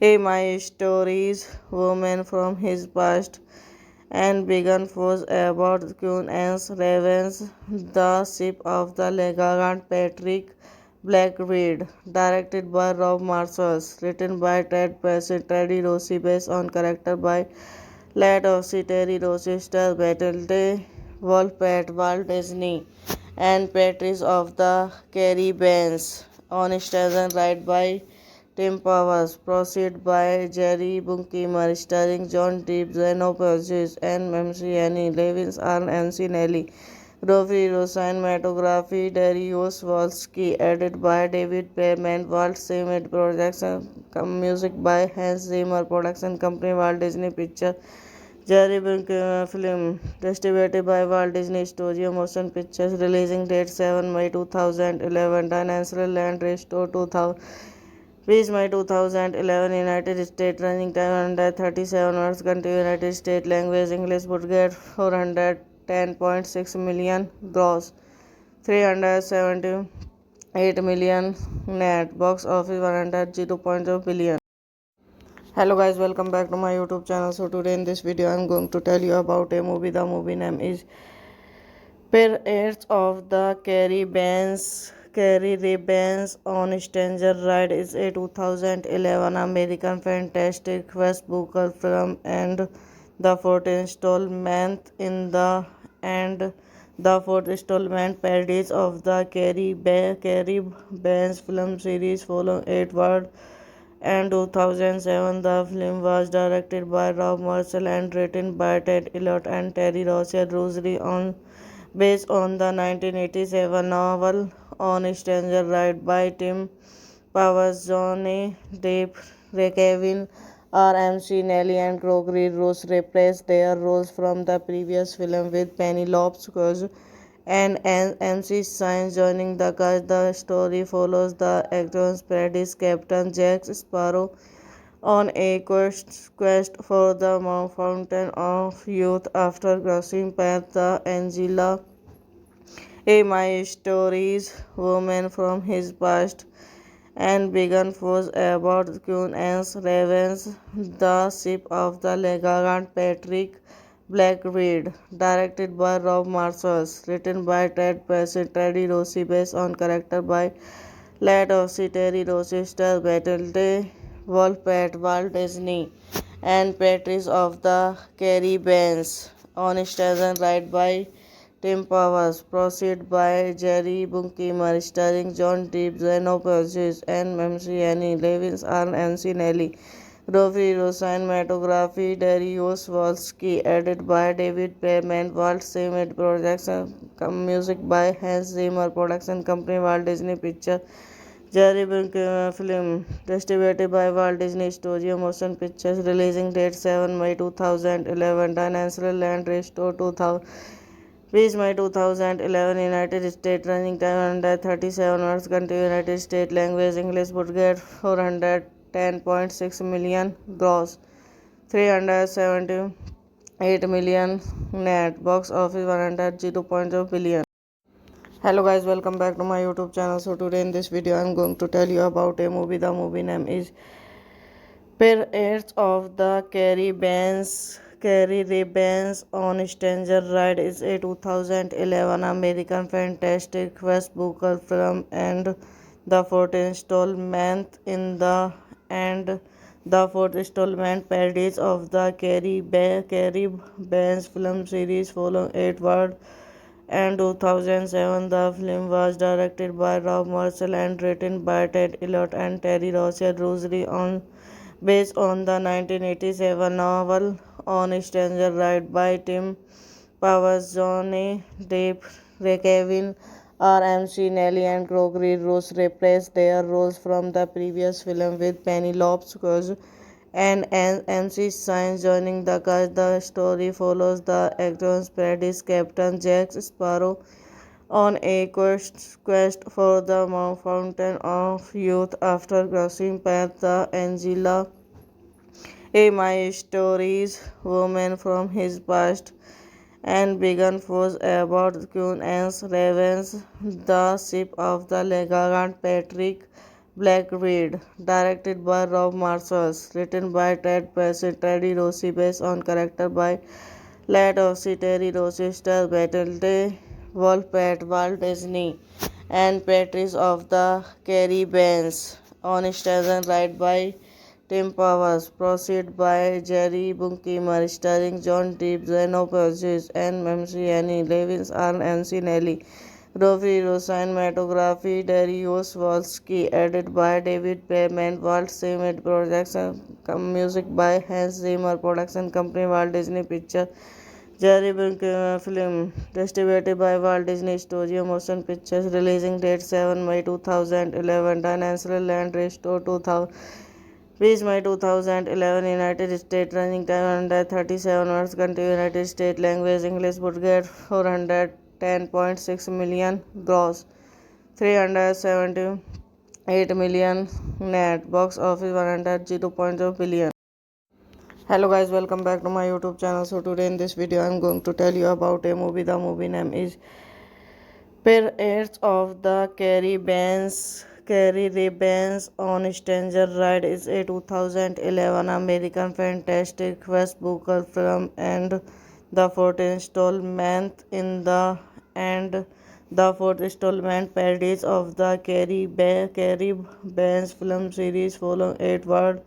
a my stories woman from his past and began force about Queen Anne's Ravens, the ship of the Legalant Patrick Blackbeard, directed by Rob Marshall, written by Ted Passett, Teddy Rossi, based on character by Lad of Terry Rossi, Star Battle Wolfpack, Walt Disney, and Patrice of the Caribbean, on station right by Tim Powers, proceed by Jerry Bruckheimer, starring John Depp, Zeno Purchase, and MC Annie Levins, and MC Nelly. Rofi cinematography, Darius Wolski, edited by David Payman, Walt Disney Production, music by Hans Zimmer, production company Walt Disney Pictures. Jerry Bruckheimer film, distributed by Walt Disney Studio Motion Pictures, releasing date 7 May 2011, Dinosaur Land Restore 2000. Reached May 2011, United States, running time 137 hours, country United States, language English, budget 410.6 million, gross 378 million, net, box office 100.0 billion. Hello guys, welcome back to my YouTube channel. So today in this video I am going to tell you about a movie. The movie name is Pirates of the Caribbean on Stranger Ride is a 2011 American fantastic West Booker film and the fourth installment in the fourth installment parodies of the Caribbean film series following Edward and 2007. The film was directed by Rob Marshall and written by Ted Elliott and Terry Rossio Rosary on based on the 1987 novel On Stranger Ride by Tim Powers, Johnny Depp, Kevin RMC, Nelly and Gregory Ross reprised their roles from the previous film with Penelope Cruz and MC Sainz joining the cast. The story follows the actor's Paradise Captain Jack Sparrow on a quest for the fountain of youth after crossing paths the Angela a my stories woman from his past and began force about Queen Anne's Ravens, the ship of the Legalant Patrick Blackbeard, directed by Rob Marshall, written by Ted Passett, Teddy Rossi, based on character by Lad of Terry Rossi, Star Battle Wolfpack, Walt Disney, and Patrice of the Caribbean, on station right by Tim Powers, proceed by Jerry Bruckheimer, starring John Depp, Zeno Purchase, and MC Annie Levins, and MC Nelly. Rofi cinematography, Darius Wolski, edited by David Payman, Walt Disney Production, music by Hans Zimmer, production company Walt Disney Pictures. Jerry Bruckheimer film, distributed by Walt Disney Studio Motion Pictures, releasing date 7 May 2011, Dinosaur Land Restore 2000. Reached May 2011, United States, running time 137 hours, country United States, language English, budget 410.6 million, gross 378 million, net, box office 100.0 billion. Hello guys, welcome back to my YouTube channel. So today in this video I am going to tell you about a movie. The movie name is Pirates of the Caribbean on Stranger Ride is a 2011 American fantastic West Booker film and the fourth installment in and the fourth installment parodies of the Caribbean film series following Edward and 2007. The film was directed by Rob Marshall and written by Ted Elliott and Terry Roger Rosary based on the 1987 novel On Stranger Ride by Tim Powers. Johnny Depp, Kevin R. Nelly and Gregory Ross reprised their roles from the previous film, with Penelope Cruz and MC Science joining the cast. The story follows the actor's parodies Captain Jack Sparrow on a quest for the Fountain of Youth after crossing paths the Angela, a My Stories woman from his past, and began force about Queen Anne's revenge. The Ship of the Legant Patrick Blackbeard, directed by Rob Marshall, written by Ted Passett, Teddy Rossi, based on character by Lad of Terry Rossi, Star Battle Wolfpack, Walt Disney, and Patrice of the Caribbean. On station right by Tim Powers, proceed by Jerry Bruckheimer, starring John Depp, Zeno Purchase, and MC Annie Levins, and MC Nelly. Rofi cinematography, Darius Wolski, edited by David Perman, Walt Disney Production, music by Hans Zimmer, production company Walt Disney Pictures. Jerry Bruckheimer film, distributed by Walt Disney Studio Motion Pictures, releasing date 7 May 2011, Dinosaur Land Restore 2000. May 2011, United States, running time 137 hours, country United States, language English, budget 410.6 million, gross 378 million, net box office 100.0 billion. Hello guys, welcome back to my YouTube channel. So today in this video I'm going to tell you about a movie. The movie name is Pirates of the Caribbean on Stranger Ride. Is a 2011 American fantastic quest-booker film and the fourth installment parodies of the Caribbean film series following Edward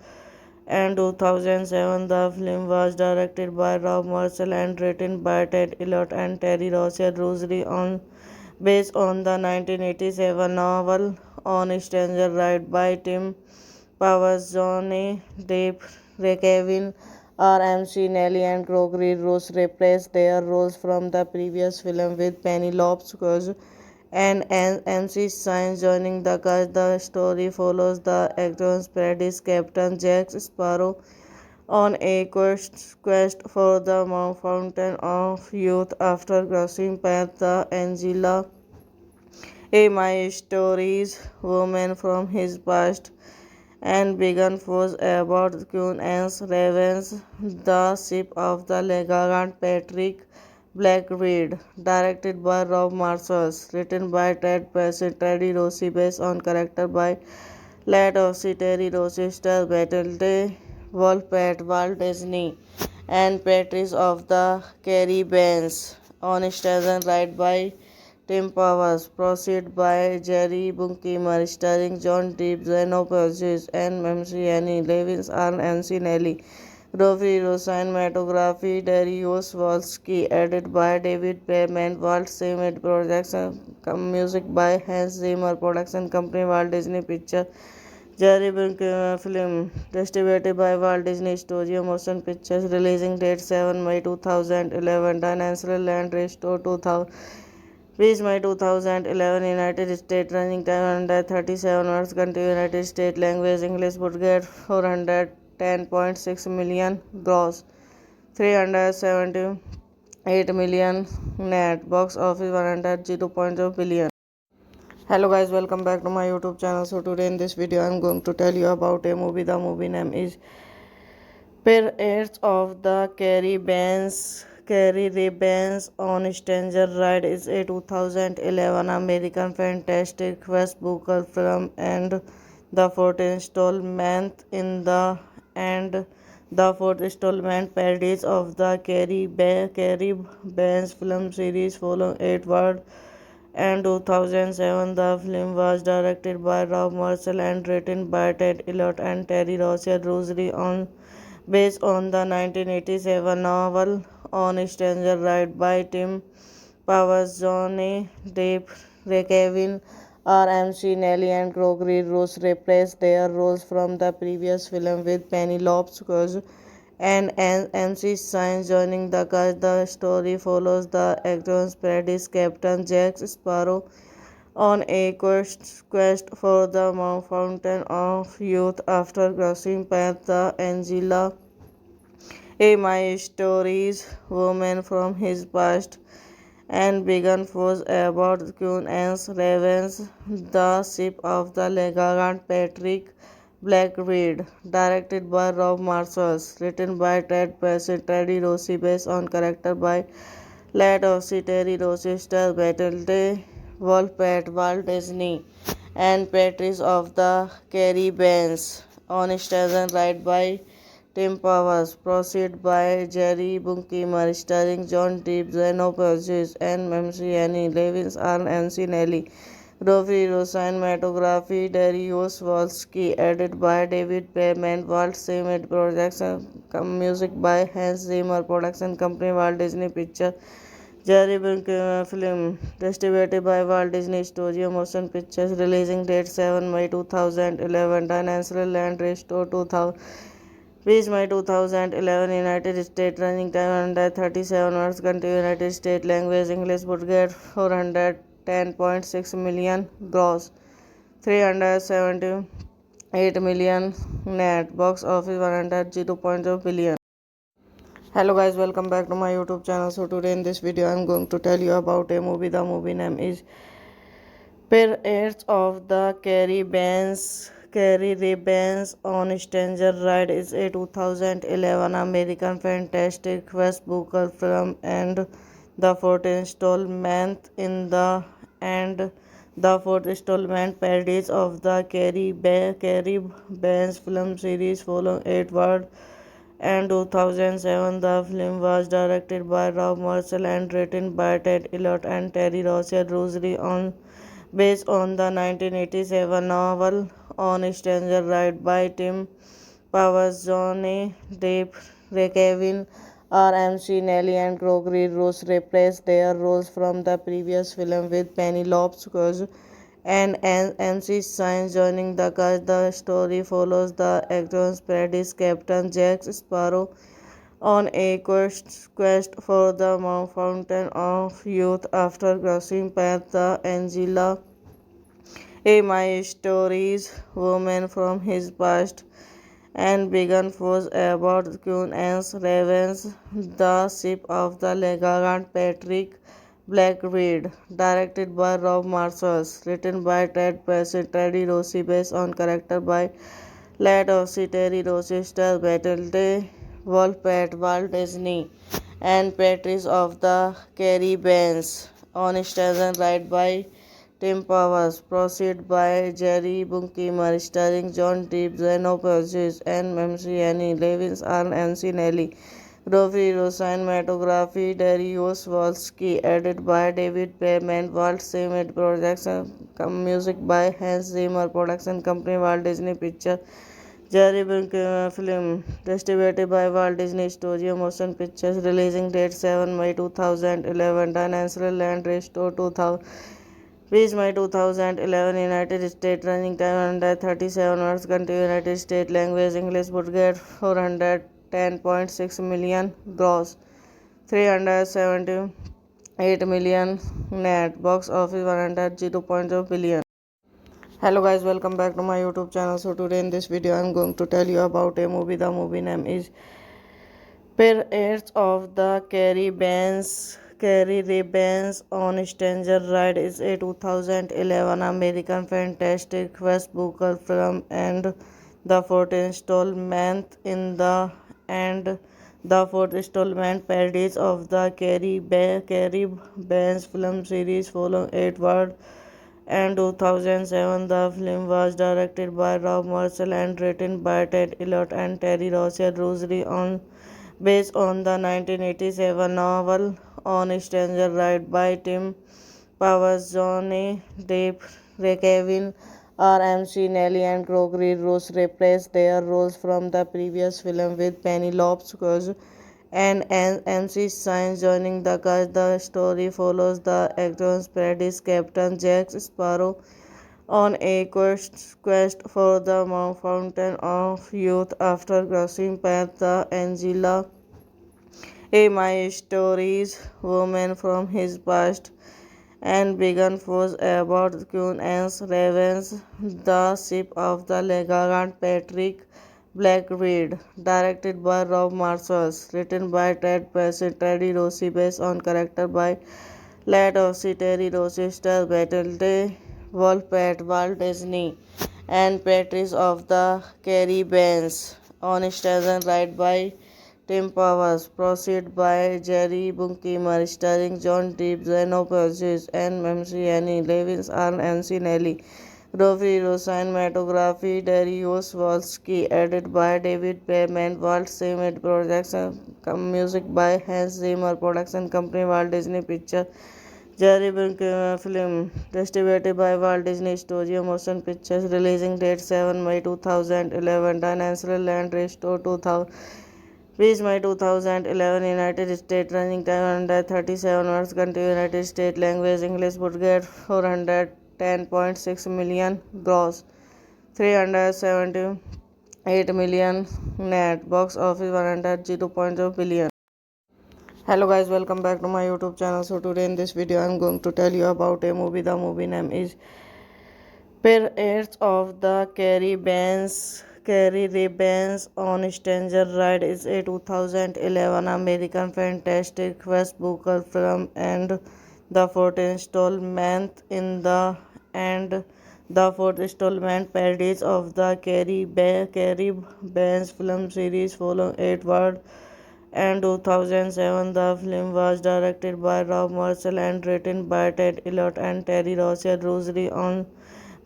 and 2007. The film was directed by Rob Marshall and written by Ted Elliott and Terry Roger Rosary based on the 1987 novel On Stranger Ride by Tim Powers. Johnny Depp, Kevin R. Nelly and Gregory Ross reprised their roles from the previous film, with Penelope Cruz and MC Science joining the cast. The story follows the actor's parodies Captain Jack Sparrow on a quest for the Fountain of Youth after crossing paths the Angela, a My Stories woman from his past, and began force about Queen Anne's revenge. The Ship of the Legant Patrick Blackbeard, directed by Rob Marshall, written by Ted Passett, Teddy Rossi, based on character by Lad of Terry Rossi, Star Battle Wolfpack, Walt Disney, and Patrice of the Caribbean. On station right by Tim Powers, proceed by Jerry Bruckheimer, starring John Depp, Zeno Purchase, and MC Annie Levins, and MC Nelly. Rofi cinematography, Darius Wolski, edited by David Perman, Walt Disney Production, music by Hans Zimmer, production company Walt Disney Pictures. Jerry Bruckheimer film, distributed by Walt Disney Studio Motion Pictures, releasing date 7 May 2011, Dinosaur Land Restore 2000. May 2011, United States, running time 137 hours, country United States, language English, budget 410.6 million, gross 378 million, net box office 100.0 billion. Hello guys, welcome back to my YouTube channel. So today in this video I'm going to tell you about a movie. The movie name is Pirates of the Caribbean on Stranger Ride. Is a 2011 American fantastic quest-booker film and the fourth installment parodies of the Caribbean film series following Edward and 2007. The film was directed by Rob Marshall and written by Ted Elliott and Terry Rocher Rosary based on the 1987 novel On Stranger Ride by Tim Powers, Johnny Depp, Kevin R. Nelly, and Gregory Ross reprised their roles from the previous film with Penelope Cruz and MC Science joining the cast. The story follows the actor's Paradise Captain Jack Sparrow on a quest for the Fountain of Youth after crossing paths the Angela, a my stories woman from his past, and began force about Queen Anne's revenge. The Ship of the Legant Patrick Blackbeard, directed by Rob Marshall, written by Ted Passett, Teddy Rossi, based on character by Lad Ossie, Terry Rossi, Star Battle, Wolfpack, Walt Disney, and Patrice of the Caribbean. On stage and right by Tim Powers, proceed by Jerry Bruckheimer, starring John Depp, Zeno Purchase, and Annie Levins, and Nancy Nelly. Rofi cinematography, Darius Wolski, edited by David Payman, Walt Disney Production, music by Hans Zimmer, production company Walt Disney Pictures. Jerry Bruckheimer film, distributed by Walt Disney Studio Motion Pictures, releasing date 7 May 2011, Dinosaur Land Restore 2000. Reached May 2011, United States, running time 137 hours, country United States, language English, budget 410.6 million, gross 378 million, net, box office 100.0 billion. Hello guys, welcome back to my YouTube channel. So today in this video I am going to tell you about a movie. The movie name is Pirates of the Caribbean on Stranger Ride is a 2011 American fantastic West Booker film and the fourth installment in the and the fourth installment Pirates of the Caribbean film series following Edward and 2007. The film was directed by Rob Marshall and written by Ted Elliott and Terry Rocher Rosary based on the 1987 novel On Stranger Ride by Tim Powers, Johnny Depp, Kevin R. Nelly, and Gregory Ross reprised their roles from the previous film with Penelope Cruz and MC Science joining the cast. The story follows the actor's Paradise Captain Jack Sparrow on a quest for the Fountain of Youth after crossing paths the Angela, a my stories woman from his past, and began force about Queen Anne's revenge. The Ship of the Legant Patrick Blackbeard, directed by Rob Marshall, written by Ted Passett, Teddy Rossi, based on character by Lad Ossie, Terry Rossi, Star Battle, Wolfpack, Walt Disney, and Patrice of the Caribbean. On stage and right by Tim Powers, proceed by Jerry Bruckheimer, starring John Depp, Zeno Purchase, and Annie Levins, and Nancy Nelly. Rofi cinematography, Darius Wolski, edited by David Payman, Walt Disney Production, music by Hans Zimmer, production company Walt Disney Pictures. Jerry Bruckheimer film, distributed by Walt Disney Studio Motion Pictures, releasing date 7 May 2011, Dinosaur Land Restore 2000. Reached May 2011, United States, running time 137 hours, country United States, language English, budget 410.6 million, gross 378 million, net, box office 100.0 billion. Hello guys, welcome back to my YouTube channel. So today in this video I am going to tell you about a movie. The movie name is Pirates of the Caribbean on Stranger Ride is a 2011 American fantastic West Booker film and the fourth installment in the Pirates of the Caribbean film series following Edward and 2007. The film was directed by Rob Marshall and written by Ted Elliott and Terry Rocher Rosary based on the 1987 novel On Stranger Ride by Tim Powers, Johnny Depp, Kevin, RMC, Nelly, and Gregory Ross reprised their roles from the previous film with Penelope Cruz and MC Sainz joining the cast. The story follows the actor's Paradise Captain Jack Sparrow on a quest for the fountain of youth after crossing paths the Angela a my stories woman from his past and began force about Queen Anne's Ravens, the ship of the Legant Patrick Blackbeard, directed by Rob Marshall, written by Ted Bassett, Teddy Rossi, based on character by Lad of Terry Rossi, Star Battleday, Wolfpack, Walt Disney, and Patrice of the Caribbeans, on stage and right by Tim Powers, proceed by Jerry Bruckheimer, starring John Depp, Zeno Purchase, and Annie Levins, and Nancy Nelly. Rofi cinematography, Darius Wolski, edited by David Payman, Walt Disney Production, music by Hans Zimmer, production company Walt Disney Pictures. Jerry Bruckheimer film, distributed by Walt Disney Studio Motion Pictures, releasing date 7 May 2011, Dinosaur Land Restore 2000. Reached May 2011, United States, running time 137 hours, country United States, language English, budget 410.6 million, gross 378 million, net, box office 100.0 billion. Hello guys, welcome back to my YouTube channel. So today in this video I'm going to tell you about a movie. The movie name is Pirates of the Caribbean on Stranger Ride is a 2011 American fantastic West Booker film and the fourth installment in the and the fourth installment Pirates of the Caribbean film series following Edward and 2007. The film was directed by Rob Marshall and written by Ted Elliott and Terry Roger Rosary on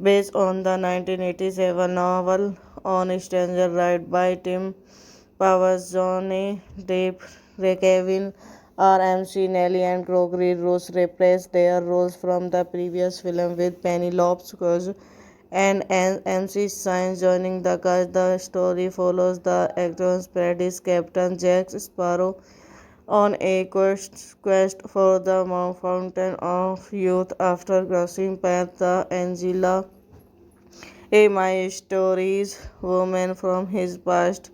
based on the 1987 novel On Stranger Ride by Tim Powers, Johnny Depp, Kevin, RMC, Nelly, and Gregory Ross reprised their roles from the previous film with Penelope Cruz and MC Sainz joining the cast. The story follows the actor's Paradise Captain Jack Sparrow on a quest for the fountain of youth after crossing paths the Angela a my stories woman from his past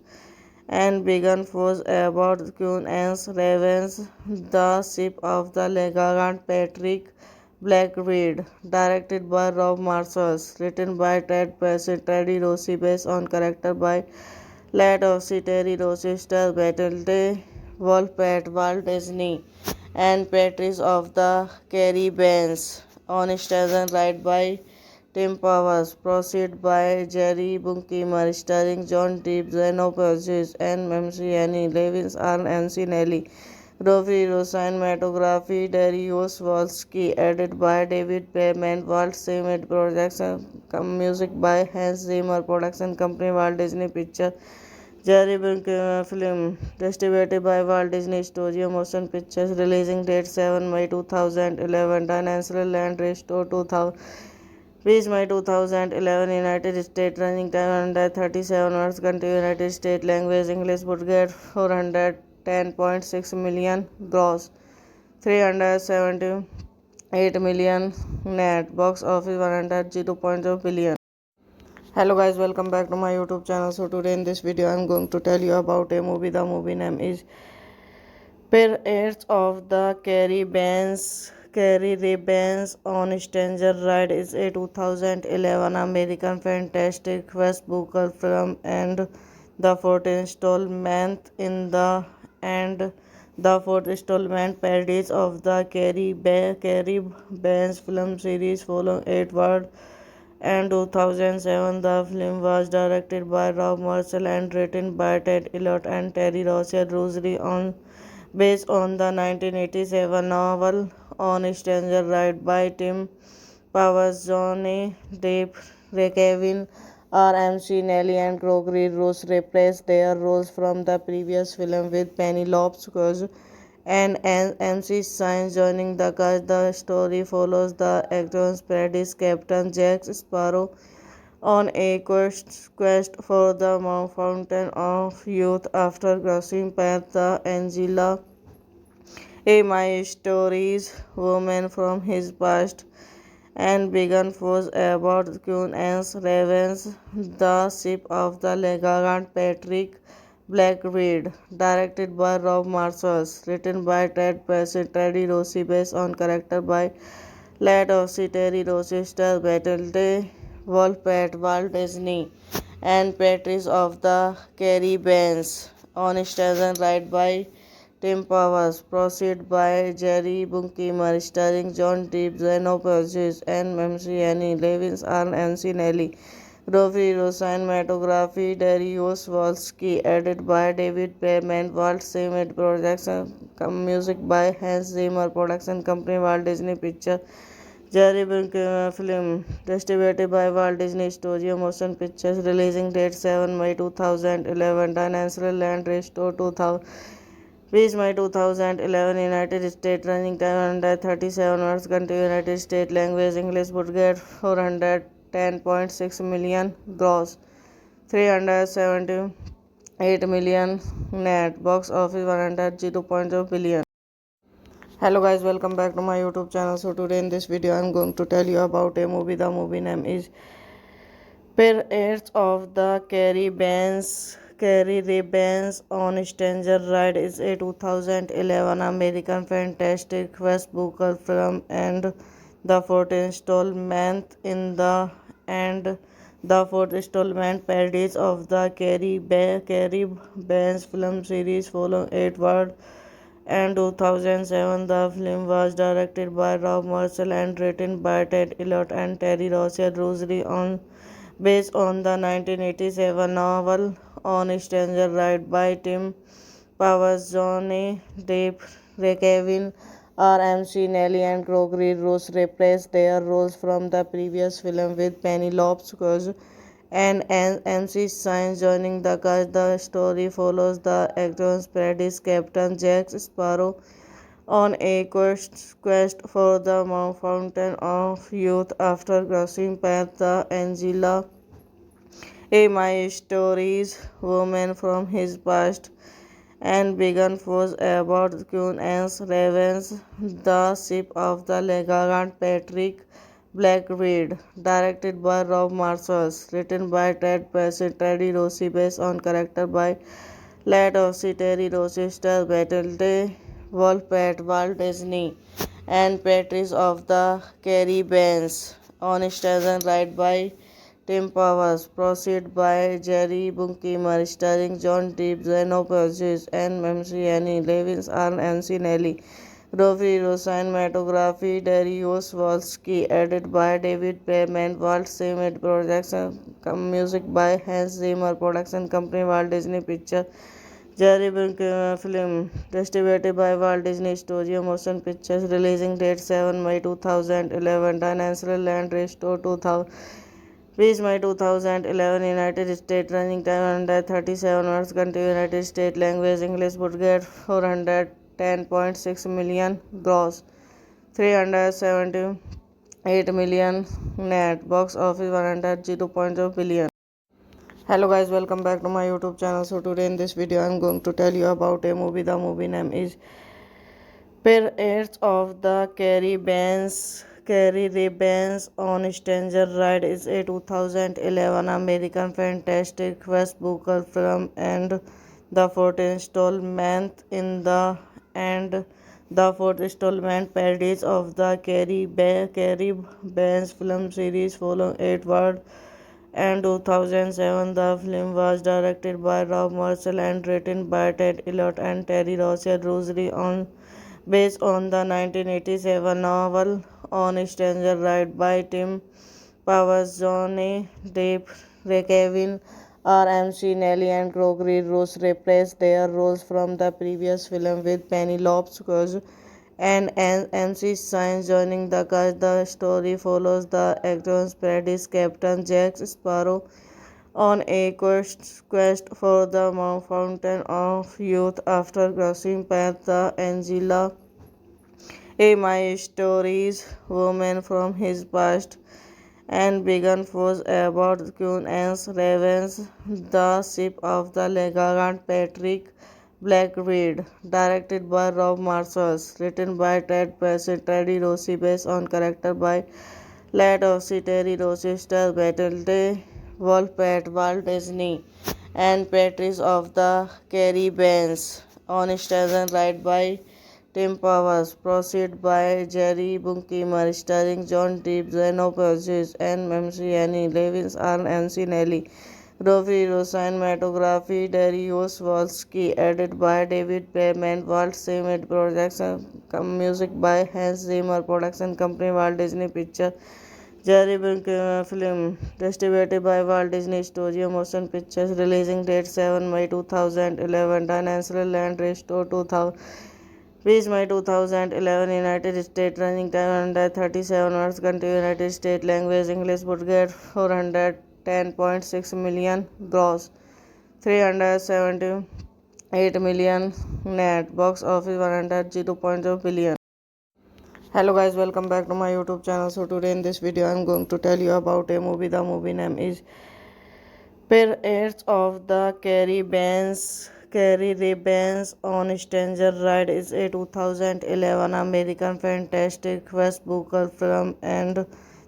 and began force about Queen Anne's Ravens, the ship of the Legant Patrick Blackbeard, directed by Rob Marshall, written by Ted Bassett, Teddy Rossi, based on character by Lad of Terry Rossi, Star Battleday, Wolfpack, Walt Disney, and Patrice of the Caribbeans, on stage and right by Tim Powers, proceed by Jerry Bruckheimer, starring John Depp, Zeno Purchase, and Annie Levins, and Nancy Nelly. Rofi cinematography, Darius Wolski, edited by David Payman, Walt Disney Production, music by Hans Zimmer, production company Walt Disney Pictures. Jerry Bruckheimer film, distributed by Walt Disney Studio Motion Pictures, releasing date 7 May 2011, Dinosaur Land Restore 2000. Reached May 2011, United States, running time 137 hours, country United States, language English, budget 410.6 million, gross 378 million, net, box office 100.0 billion. Hello guys, welcome back to my YouTube channel. So today in this video I'm going to tell you about a movie. The movie name is Pirates of the Caribbean on Stranger Ride is a 2011 American fantastic West Booker film and the fourth installment in the and the fourth installment Pirates of the Caribbean film series following Edward and 2007. The film was directed by Rob Marshall and written by Ted Elliott and Terry Roger Rosary on based on the 1987 novel On Stranger Ride by Tim Powers, Johnny Depp, Kevin, RMC, Nelly, and Gregory Ross reprised their roles from the previous film with Penelope Cruz and MC Shine joining the cast. The story follows the actor's Paradise Captain Jack Sparrow on a quest for the fountain of youth after crossing paths the Angela, a my stories woman from his past, and began force about Queen Anne's revenge, the ship of the Legalant Patrick Blackbeard, directed by Rob Marshall, written by Ted Bassett, Teddy Rossi, based on character by Lad Ossie, Terry Rossi, Star Battleday, Wolfpack, Walt Disney, and Patrice of the Caribbeans, on stage and right by Tim Powers, proceed by Jerry Bruckheimer, starring John Depp, Zeno Purchase, and MC Annie Levins, and MC Nelly. Rofi cinematography, Darius Wolski, edited by David Payment, Walt Disney Production, music by Hans Zimmer, production company Walt Disney Pictures. Jerry Bruckheimer film, distributed by Walt Disney Studio Motion Pictures, releasing date 7 May 2011, Dinosaur Land Restore 2000. Reached May 2011, United States, running time 137 hours, country United States, language English, budget 410.6 million, gross 378 million net, box office 100.0 billion. Hello guys, welcome back to my YouTube channel. So today in this video I'm going to tell you about a movie. The movie name is Pirates of the Caribbean on Stranger Ride is a 2011 American fantastic West Booker film and the fourth installment in the and the fourth installment parodies of the Caribbean film series following Edward and 2007. The film was directed by Rob Marshall and written by Ted Elliott and Terry Rossellini based on the 1987 novel On Stranger Ride by Tim Powers, Johnny Depp, Kevin R. Nelly, and Gregory Ross reprised their roles from the previous film with Penelope Cruz and MC Shine joining the cast. The story follows the actor's Paradise Captain Jack Sparrow on a quest for the fountain of youth after crossing paths the Angela, a my stories woman from his past, and began force about Queen Anne's revenge, the ship of the Legalant Patrick Blackbeard, directed by Rob Marshall, written by Ted Bassett, Teddy Rossi, based on character by Lad Ossie, Terry Rossi, Star Battleday, Wolfpack, Walt Disney, and Patrice of the Caribbeans, on stage and right by Tim Powers, proceed by Jerry Bruckheimer, starring John Depp, Zeno Purchase, and MC Annie Levins, and MC Nelly. Rofi cinematography, Darius Wolski, edited by David Payment, Walt Disney Production, music by Hans Zimmer, production company Walt Disney Pictures. Jerry Bruckheimer film, distributed by Walt Disney Studio Motion Pictures, releasing date 7 May 2011, Dinosaur Land Restore 2000. Reached May 2011, United States, running time 137 hours, country United States, language English, budget 410.6 million, gross 378 million net, box office 100.0 billion. Hello guys, welcome back to my YouTube channel. So today in this video I'm going to tell you about a movie. The movie name is Pirates of the Caribbean on Stranger Ride is a 2011 American fantastic West Booker film and the fourth installment in the and the fourth installment parodies of the Caribbean film series following Edward and 2007. The film was directed by Rob Marshall and written by Ted Elliott and Terry Rossellini based on the 1987 novel On Stranger Ride by Tim Powers, Johnny Depp, Kevin R. MC Nelly, and Gregory Ross reprised their roles from the previous film with Penelope Cruz and MC Shine joining the cast. The story follows the actor's Paradise Captain Jack Sparrow on a quest for the fountain of youth after crossing paths the Angela. A my stories woman from his past and began force about Queen Anne's ravens, the ship of the Legalant Patrick Blackbeard, directed by Rob Marshall, written by Ted Bassett, Teddy Rossi, based on character by Lad Ossie, Terry Rossi, Star Battle, Wolfpack, Walt Disney, and Patrice of the Caribbeans, on stage and right by Tim Powers, proceed by Jerry Bruckheimer, starring John Depp, Zeno Purchase, and MC Annie Levins, and MC Nelly. Rofi cinematography, Darius Wolski, edited by David Perman, Walt Disney Production, music by Hans Zimmer, production company Walt Disney Pictures. Jerry Bruckheimer film, distributed by Walt Disney Studio Motion Pictures, releasing date 7 May 2011, Dinosaur Land Restore 2000. Reached May 2011, United States, running time 137 hours, country United States, language English, budget 410.6 million, gross 378 million, net, box office 100.0 billion. Hello guys, welcome back to my YouTube channel. So today in this video I'm going to tell you about a movie. The movie name is Pirates of the Caribbean on Stranger Ride is a 2011 American fantastic West Booker film and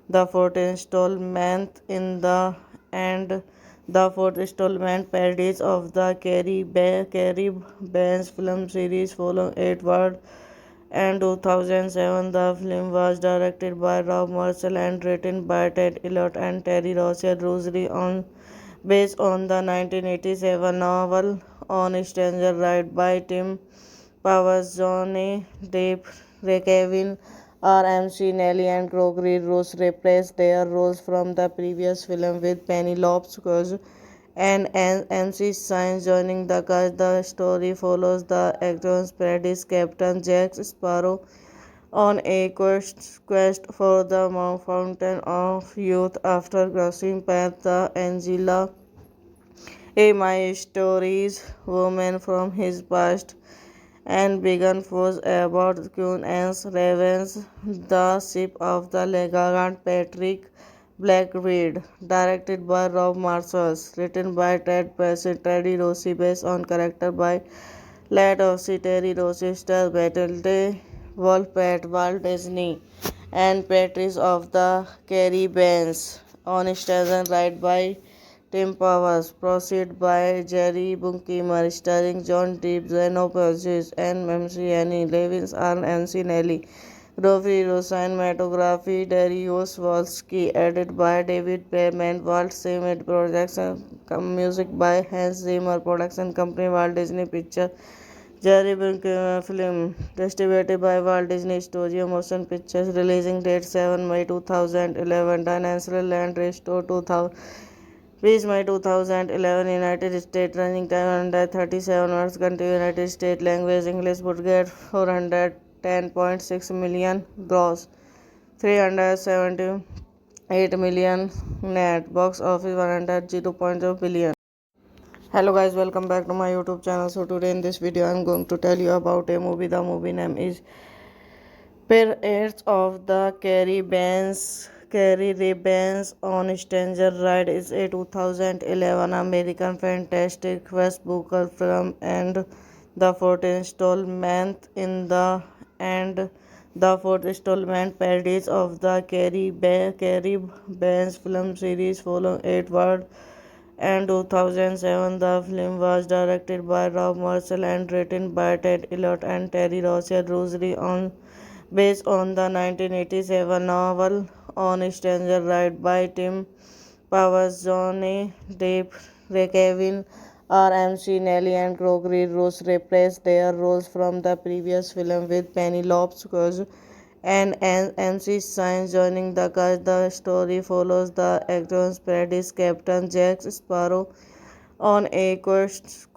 the fourth installment in the and the fourth installment parodies of the Caribbean film series following Edward and 2007. The film was directed by Rob Marshall and written by Ted Elliott and Terry Rossi on based on the 1987 novel On Stranger Ride by Tim Powers, Johnny Depp, Kevin RMC, Nelly, and Gregory Ross reprised their roles from the previous film with Penelope Cruz and MC Sainz joining the cast. The story follows the actor's Paradise Captain Jack Sparrow on a quest for the fountain of youth after crossing paths the Angela. A my stories woman from his past and began force about Queen Anne's ravens, the ship of the Legalant Patrick Blackbeard, directed by Rob Marshall, written by Ted Bassett, Teddy Rossi, based on character by Lad Ossie, Terry Rossi, Star Battle, Wolfpack, Walt Disney, and Patrice of the Caribbeans, on stage and right by Tim Powers, proceed by Jerry Bruckheimer, starring John Depp, Zeno Purchase, and MC Annie Levins, and MC Nelly. Rofi cinematography, Darius Wolski, edited by David Perman, Walt Disney Production, music by Hans Zimmer, production company Walt Disney Pictures. Jerry Bruckheimer film, distributed by Walt Disney Studio Motion Pictures, releasing date 7 May 2011, Dinosaur Land Restore 2000. Reached May 2011, United States, running time 137 hours, country United States, language English, budget 410.6 million, gross 378 million, net, box office 100.0 billion. Hello guys, welcome back to my YouTube channel. So today in this video I'm going to tell you about a movie. The movie name is Pirates of the Caribbean on Stranger Ride is a 2011 American fantastic West Booker film and the fourth installment in the fourth installment parodies of the Caribbean film series following Edward and 2007. The film was directed by Rob Marshall and written by Ted Elliott and Terry Rossi on based on the 1987 novel On Stranger Ride by Tim Powers, Johnny Depp, Kevin RMC, Nelly, and Gregory Ross reprised their roles from the previous film with Penelope Cruz and MC Sainz joining the cast. The story follows the actor's Paradise Captain Jack Sparrow on a quest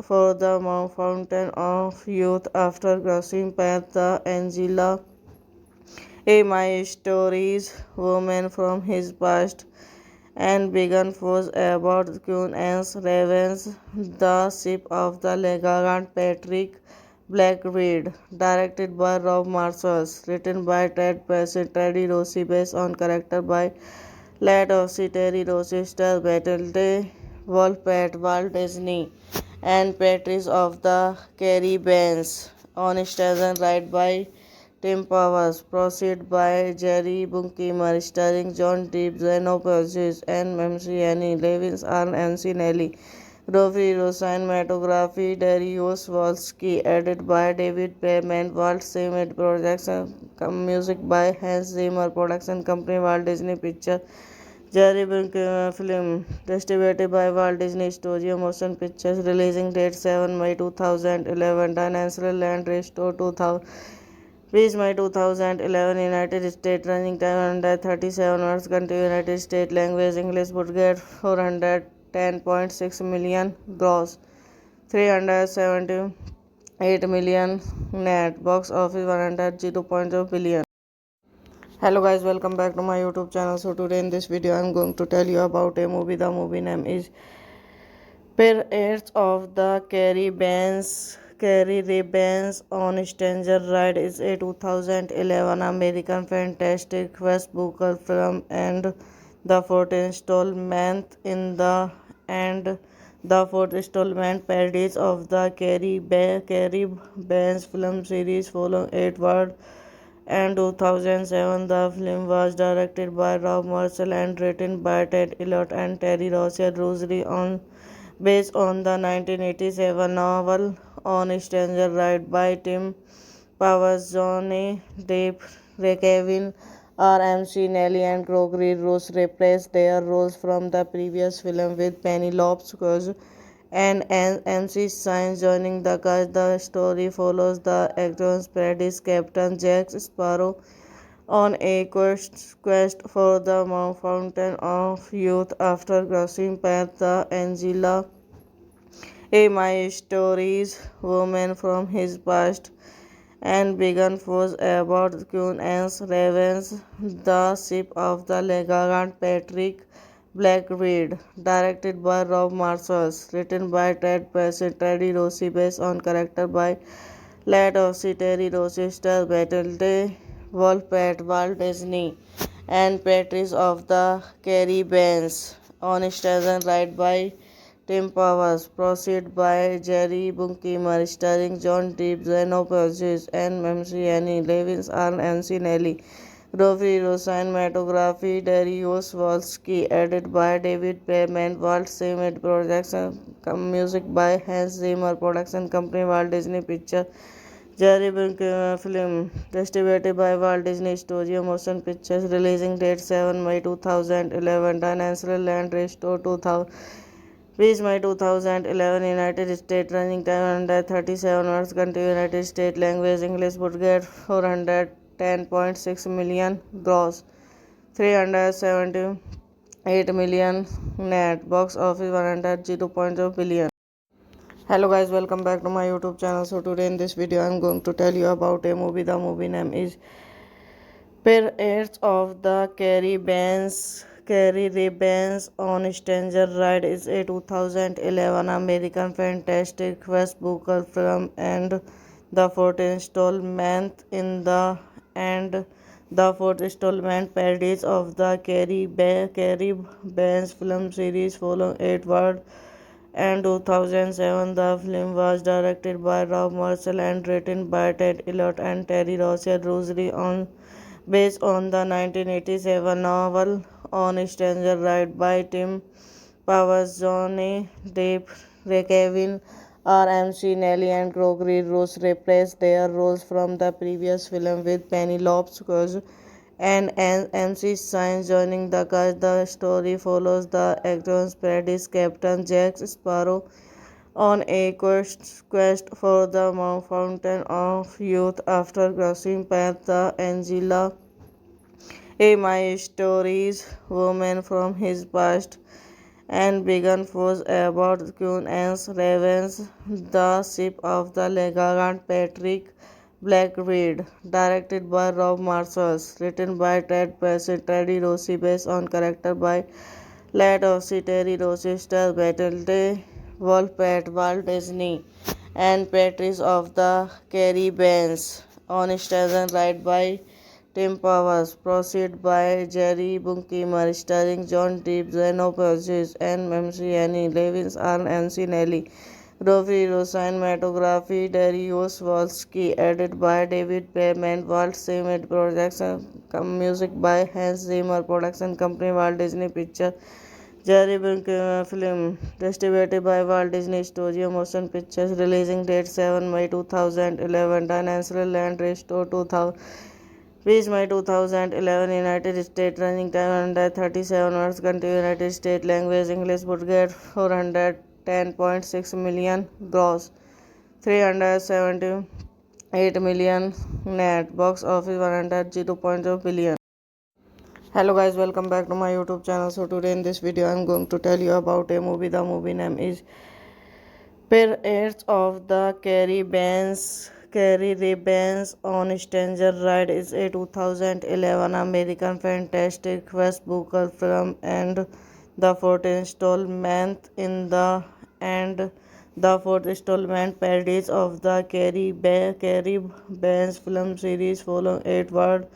for the fountain of youth after crossing paths the Angela. A my stories woman from his past and began force aboard Queen Anne's Revenge, the ship of the Legarant Patrick Blackbeard, directed by Rob Marshall, written by Teddy Rossi, based on character by Lad Ossie, Terry Rossi, Star Battle Wolfpack, Walt Disney, and Patrice of the Caribbeans, on stage and right by Tim Powers, proceed by Jerry Bruckheimer, starring John Depp, Zeno Purchase, and Annie Levins, and MC Nelly. Rofi cinematography, Darius Wolski, edited by David Payman, Walt Disney Production, music by Hans Zimmer, production company Walt Disney Pictures. Jerry Bruckheimer film, distributed by Walt Disney Studio Motion Pictures, releasing date 7 May 2011, Dinosaur Land Restore 2000. Reached May 2011, United States, running time 137 hours, country United States, language English, budget 410.6 million, gross 378 million, net, box office 100.0 billion. Hello guys, welcome back to my YouTube channel. So today in this video I am going to tell you about a movie. The movie name is Pirates of the Caribbean on Stranger Ride is a 2011 American fantastic West Booker film and the fourth installment in the and the fourth installment parodies of the Caribbean film series following Edward and 2007. The film was directed by Rob Marshall and written by Ted Elliott and Terry Rossellini on based on the 1987 novel On Stranger Ride by Tim Powers, Johnny Depp, Kevin R.M.C. Nelly, and Gregory Ross reprised their roles from the previous film, with Penelope Cruz and MC Sainz joining the cast. The story follows the actor's Paradise Captain Jack Sparrow on a quest for the Fountain of Youth after crossing paths the Angela, a my stories woman from his past, and began force aboard Queen Anne's Revenge, the ship of the Legarant Patrick Blackbeard, directed by Rob Marshall, written by Teddy Rossi, based on character by Lad Ossie, Terry Rossi, Star Battle Wolfpack, Walt Disney, and Patrice of the Caribbean, on stage and right by Tim Powers, proceed by Jerry Bruckheimer, starring John Depp, Zeno Purchase, and Annie Levins, and MC Nelly. Rofi cinematography, Darius Wolski, edited by David Payman, Walt Disney Production, music by Hans Zimmer, production company Walt Disney Pictures. Jerry Bruckheimer film, distributed by Walt Disney Studio Motion Pictures, releasing date 7 May 2011, Dinosaur Land Restore 2000. Reached May 2011, United States, running time 137 hours, country United States, language English, budget 410.6 million, gross 378 million, net, box office 100.0 billion. Hello guys, welcome back to my YouTube channel. So today in this video I am going to tell you about a movie. The movie name is Pirates of the Caribbean on Stranger Ride is a 2011 American fantastic West Booker film and the fourth installment in the fourth installment parodies of the Caribbean film series following Edward and 2007. The film was directed by Rob Marshall and written by Ted Elliott and Terry Rossellini based on the 1987 novel On Stranger Ride by Tim Powers, Johnny Depp, Kevin R.M.C. Nelly, and Gregory Ross reprised their roles from the previous film, with Penelope Cruz and MC Sainz joining the cast. The story follows the actor's Paradise Captain Jack Sparrow on a quest for the Fountain of Youth after crossing paths the Angela, a my stories woman from his past, and began force aboard Queen Anne's Revenge, the ship of the Legarant Patrick Blackbeard, directed by Rob Marshall, written by Teddy Rossi, based on character by Led of Terry Rochester, Battle Wolf Pet, Walt Disney, and Patrice of the Caribbeans. On station right by Tim Powers, proceed by Jerry Bunkemar, starring John Depp, Zeno Purchase, and MC Annie Levins, and MC Nelly. Rofi cinematography, Darius Wolski, edited by David Payman, Walt Disney Production, music by Hans Zimmer, production company Walt Disney Pictures. Jerry Bruckheimer film, distributed by Walt Disney Studio Motion Pictures, releasing date 7 May 2011, Dinosaur Land Restore 2000, reached May 2011, United States, running time 137 hours, country United States, language English, budget 410.6 million, gross 378 million, net, box office 100.0 billion. Hello guys, welcome back to my YouTube channel. So today in this video I'm going to tell you about a movie. The movie name is Pirates of the Caribbean on Stranger Ride is a 2011 American fantastic Westbrook film and the fourth installment in the and the fourth installment parodies of the Caribbean film series following Edward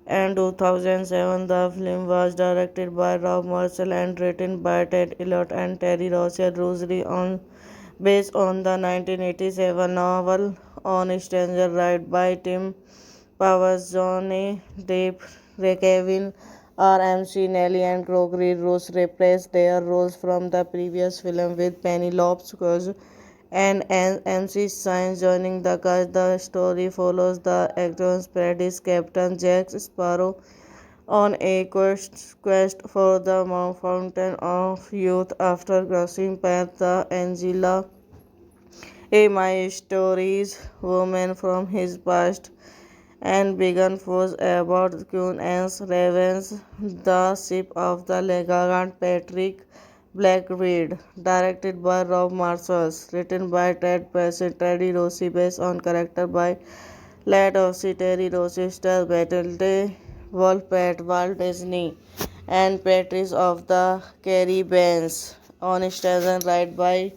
and 2007. The film was directed by Rob Marshall and written by Ted Elliott and Terry Rocher Rosary based on the 1987 novel On Stranger Ride by Tim Powers, Johnny Depp, Kevin R.M.C. Nelly, and Gregory Ross reprised their roles from the previous film with Penelope Cruz and MC Science joining the cast. The story follows the actor's parodies Captain Jack Sparrow on a quest for the Fountain of Youth after crossing paths the Angela, a my stories woman from his past, and began force about Queen Anne's Ravens, the ship of the Legalant Patrick Blackbeard, directed by Rob Marshall, written by Ted Passett, Teddy Rossi, based on character by Lad of Terry Rochester, Battle Wolf Pet, Walt Disney, and Patrice of the Caribbeans. On station right by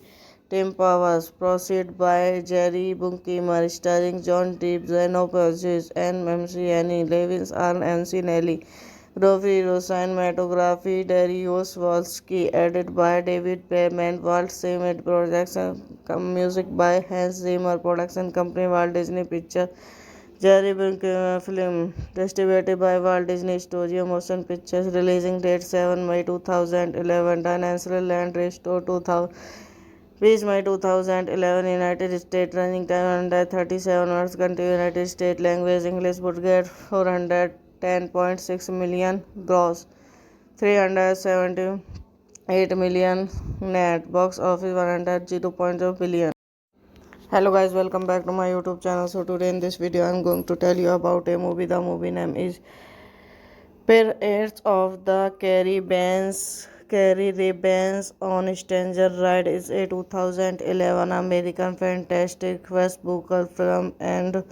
Tim Powers, proceed by Jerry Bunkemar, starring John Depp, Zeno Purchase, and MC Annie Levins, and MC Nelly. Rofi cinematography, Darius Wolski, edited by David Payman, Walt Disney Production, music by Hans Zimmer, production company Walt Disney Pictures. Jerry Bruckheimer film, distributed by Walt Disney Studio Motion Pictures, releasing date 7 May 2011, Dinosaur Land Restore 2000, reached May 2011, United States, running time 137 hours, country United States, language English, budget 410.6 million, gross 378 million, net, box office 100.0 billion. Hello guys, welcome back to my YouTube channel. So today in this video I'm going to tell you about a movie. The movie name is Pirates of the Caribbean on Stranger Ride is a 2011 American fantastic Westbrook film and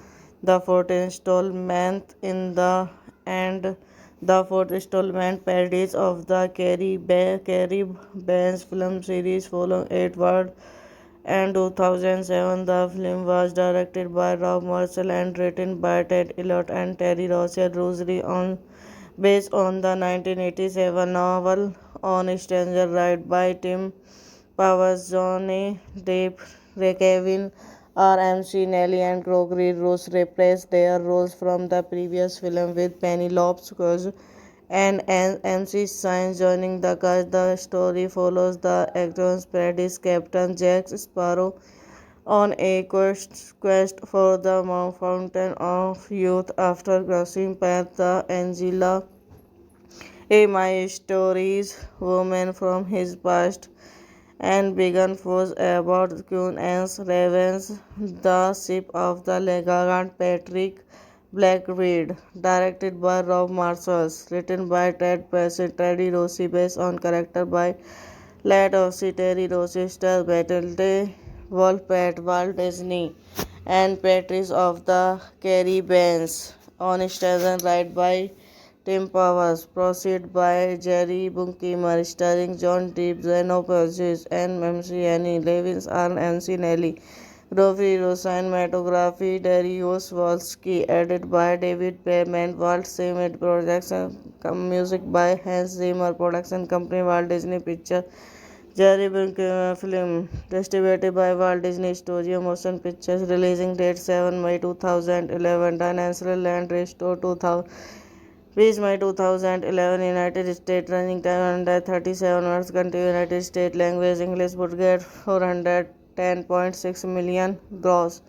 the fourth installment in the and the fourth installment parodies of the Caribbean film series following Edward and 2007. The film was directed by Rob Marshall and written by Ted Elliott and Terry Rocher Rosary based on the 1987 novel On Stranger Ride by Tim Powers, Johnny Depp, Kevin R.M.C. Nelly, and Gregory Ross reprised their roles from the previous film with Penelope Cruz and MC Science joining the cast. The story follows the actor's parodies Captain Jack Sparrow on a quest for the Fountain of Youth after crossing paths the Angela, a my stories woman from his past, and began force about Queen Anne's Ravens, the ship of the Legalant Patrick Blackbeard, directed by Rob Marshall, written by Ted Passett, Teddy Rossi, based on character by Lad of Terry Rochester, Battle Wolf Pet, Walt Disney, and Patrice of the Caribbeans. On station right by Tim Powers, produced by Jerry Bruckheimer, starring John Depp, Zeno Purchase, and MC Annie Levins, and MC Nelly. Rofi cinematography, Darius Wolski, edited by David Payman, Walt Disney Production, music by Hans Zimmer, production company Walt Disney Pictures. Jerry Bruckheimer film, distributed by Walt Disney Studio Motion Pictures, releasing date 7 May 2011, Dinosaur Land Restore 2000. Reached May 2011, United States, running time 137 hours, country United States, language English, budget 410.6 million, gross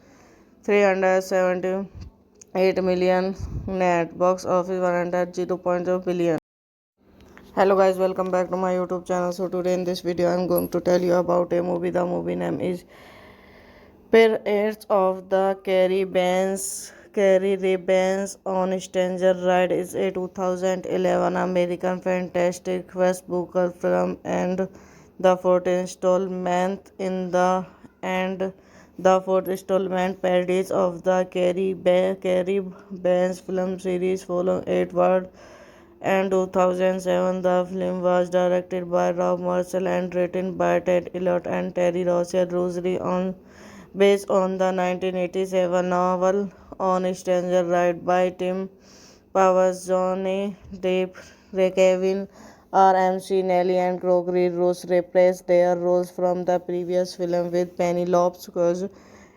378 million, net, box office 100.0 billion. Hello guys, welcome back to my YouTube channel. So today in this video I'm going to tell you about a movie. The movie name is Pirates of the Caribbean on Stranger Ride is a 2011 American fantastic West Booker film and the fourth installment parodies of the Caribbean film series following Edward and 2007. The film was directed by Rob Marshall and written by Ted Elliott and Terry Rosseri based on the 1987 novel On Stranger Ride by Tim Powers, Johnny Depp, Kevin RMC, Nelly, and Gregory Ross reprised their roles from the previous film with Penelope Cruz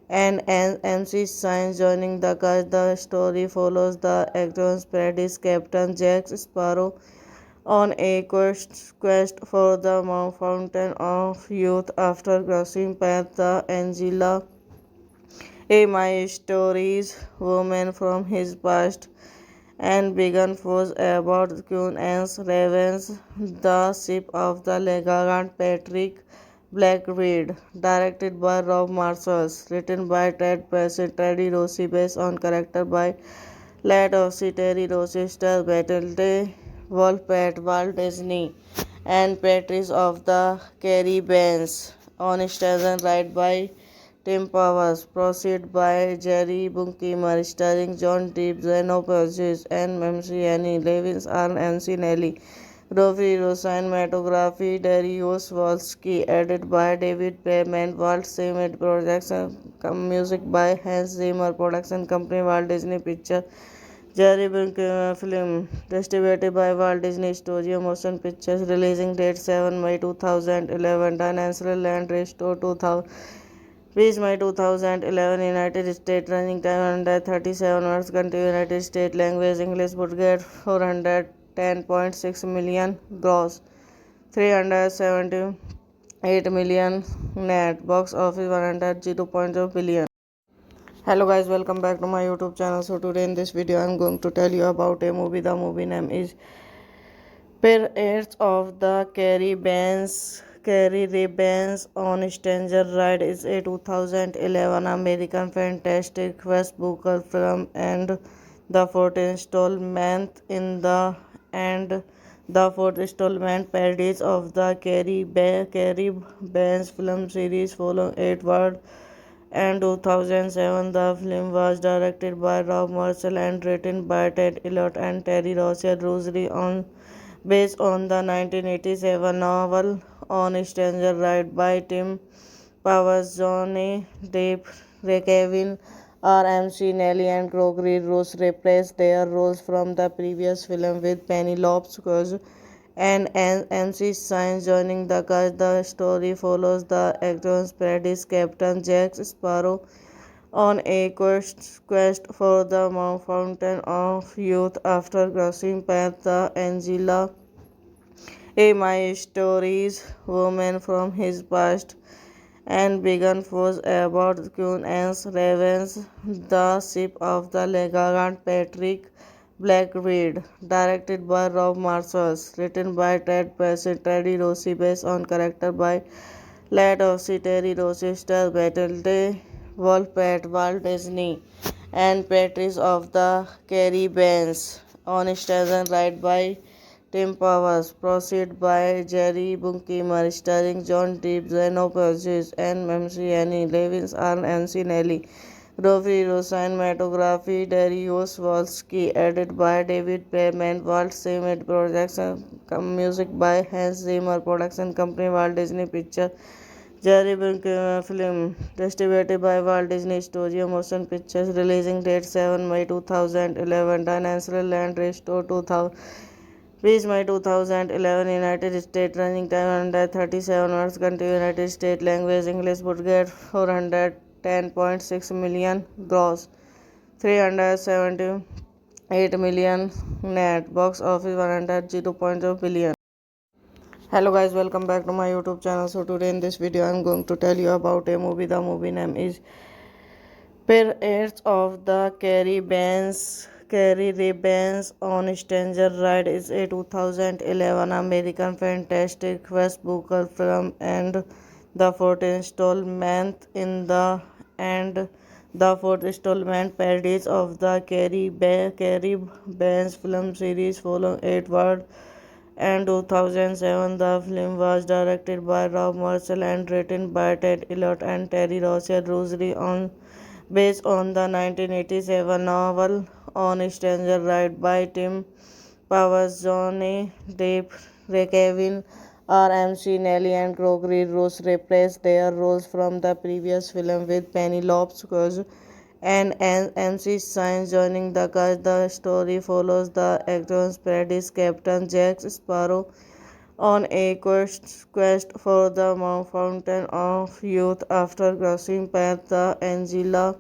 and MC Science joining the cast. The story follows the actor's Paradise Captain Jack Sparrow on a quest for the Fountain of Youth after crossing paths the Angela, a my stories woman from his past, and began force about Queen Anne's Ravens, the ship of the Legalant Patrick Blackbeard, directed by Rob Marshall, written by Ted Passett, Teddy Rossi, based on character by Lad of Terry Rossi, star Battle Wolfpack, Walt Disney, and Patrice of the Caribbean on Station Ride by Tim Powers, produced by Jerry Bruckheimer, starring John Depp, Zeno Purchase, and MC Annie Levins, and MC Nelly. Rofi cinematography, Darius Wolski, edited by David Payman, Walt Disney Production, music by Hans Zimmer, production company Walt Disney Pictures. Jerry Bruckheimer film, distributed by Walt Disney Studio Motion Pictures, releasing date 7 May 2011, Dinosaur Land Restore 2000. Reached May 2011, United States, running time 137 hours, country United States, language English, budget 410.6 million, gross 378 million, net, box office 100.0 billion. Hello guys, welcome back to my YouTube channel. So today in this video I'm going to tell you about a movie. The movie name is Pirates of the Caribbean on Stranger Ride is a 2011 American fantastic West Booker film and the fourth installment parodies of the Caribbean film series following Edward and 2007. The film was directed by Rob Marshall and written by Ted Elliott and Terry Rosseri based on the 1987 novel On Stranger Ride by Tim Powers, Johnny Depp, Kevin RMC, Nelly, and Gregory Ross reprised their roles from the previous film with Penelope Cruz and MC Science joining the cast. The story follows the actor's Paradise Captain Jack Sparrow on a quest for the Fountain of Youth after crossing paths the Angela, a my stories woman from his past, and began force about Queen Anne's Ravens, the ship of the Legalant Patrick Blackbeard, directed by Rob Marshall, written by Ted Passett, Teddy Rossi, based on character by Lad of Terry Rossi, star Battle Wolfpack, Walt Disney, and Patrice of the Caribbean on Station Ride by Tim Powers, produced by Jerry Bruckheimer, starring John Depp, Zeno Purchase, and MC Annie Levins, and MC Nelly. Roviro cinematography, Darius Wolski, edited by David Payman, Walt Disney Production, music by Hans Zimmer, production company Walt Disney Pictures, Jerry Bruckheimer film, distributed by Walt Disney Studio Motion Pictures, releasing date 7 May 2011, Dinosaur Land Restore 2000. May 2011, United States, running time 137 hours, country United States, language English, budget 410.6 million, gross 378 million, net, box office 100.0 billion. Hello guys, welcome back to my YouTube channel. So today in this video I am going to tell you about a movie. The movie name is Pirates of the Caribbean on Stranger Ride is a 2011 American fantastic West Booker film and the fourth installment in the and the fourth installment parodies of the Caribbean film series following Edward and 2007. The film was directed by Rob Marshall and written by Ted Elliott and Terry Rocher Rosary on based on the 1987 novel On Stranger Ride by Tim Powers, Johnny Depp, Kevin R. Nelly, and Gregory Ross reprised their roles from the previous film with Penelope Cruz and MC Sainz joining the cast. The story follows the actor's Paradise Captain Jack Sparrow on a quest for the Fountain of Youth after crossing paths the Angela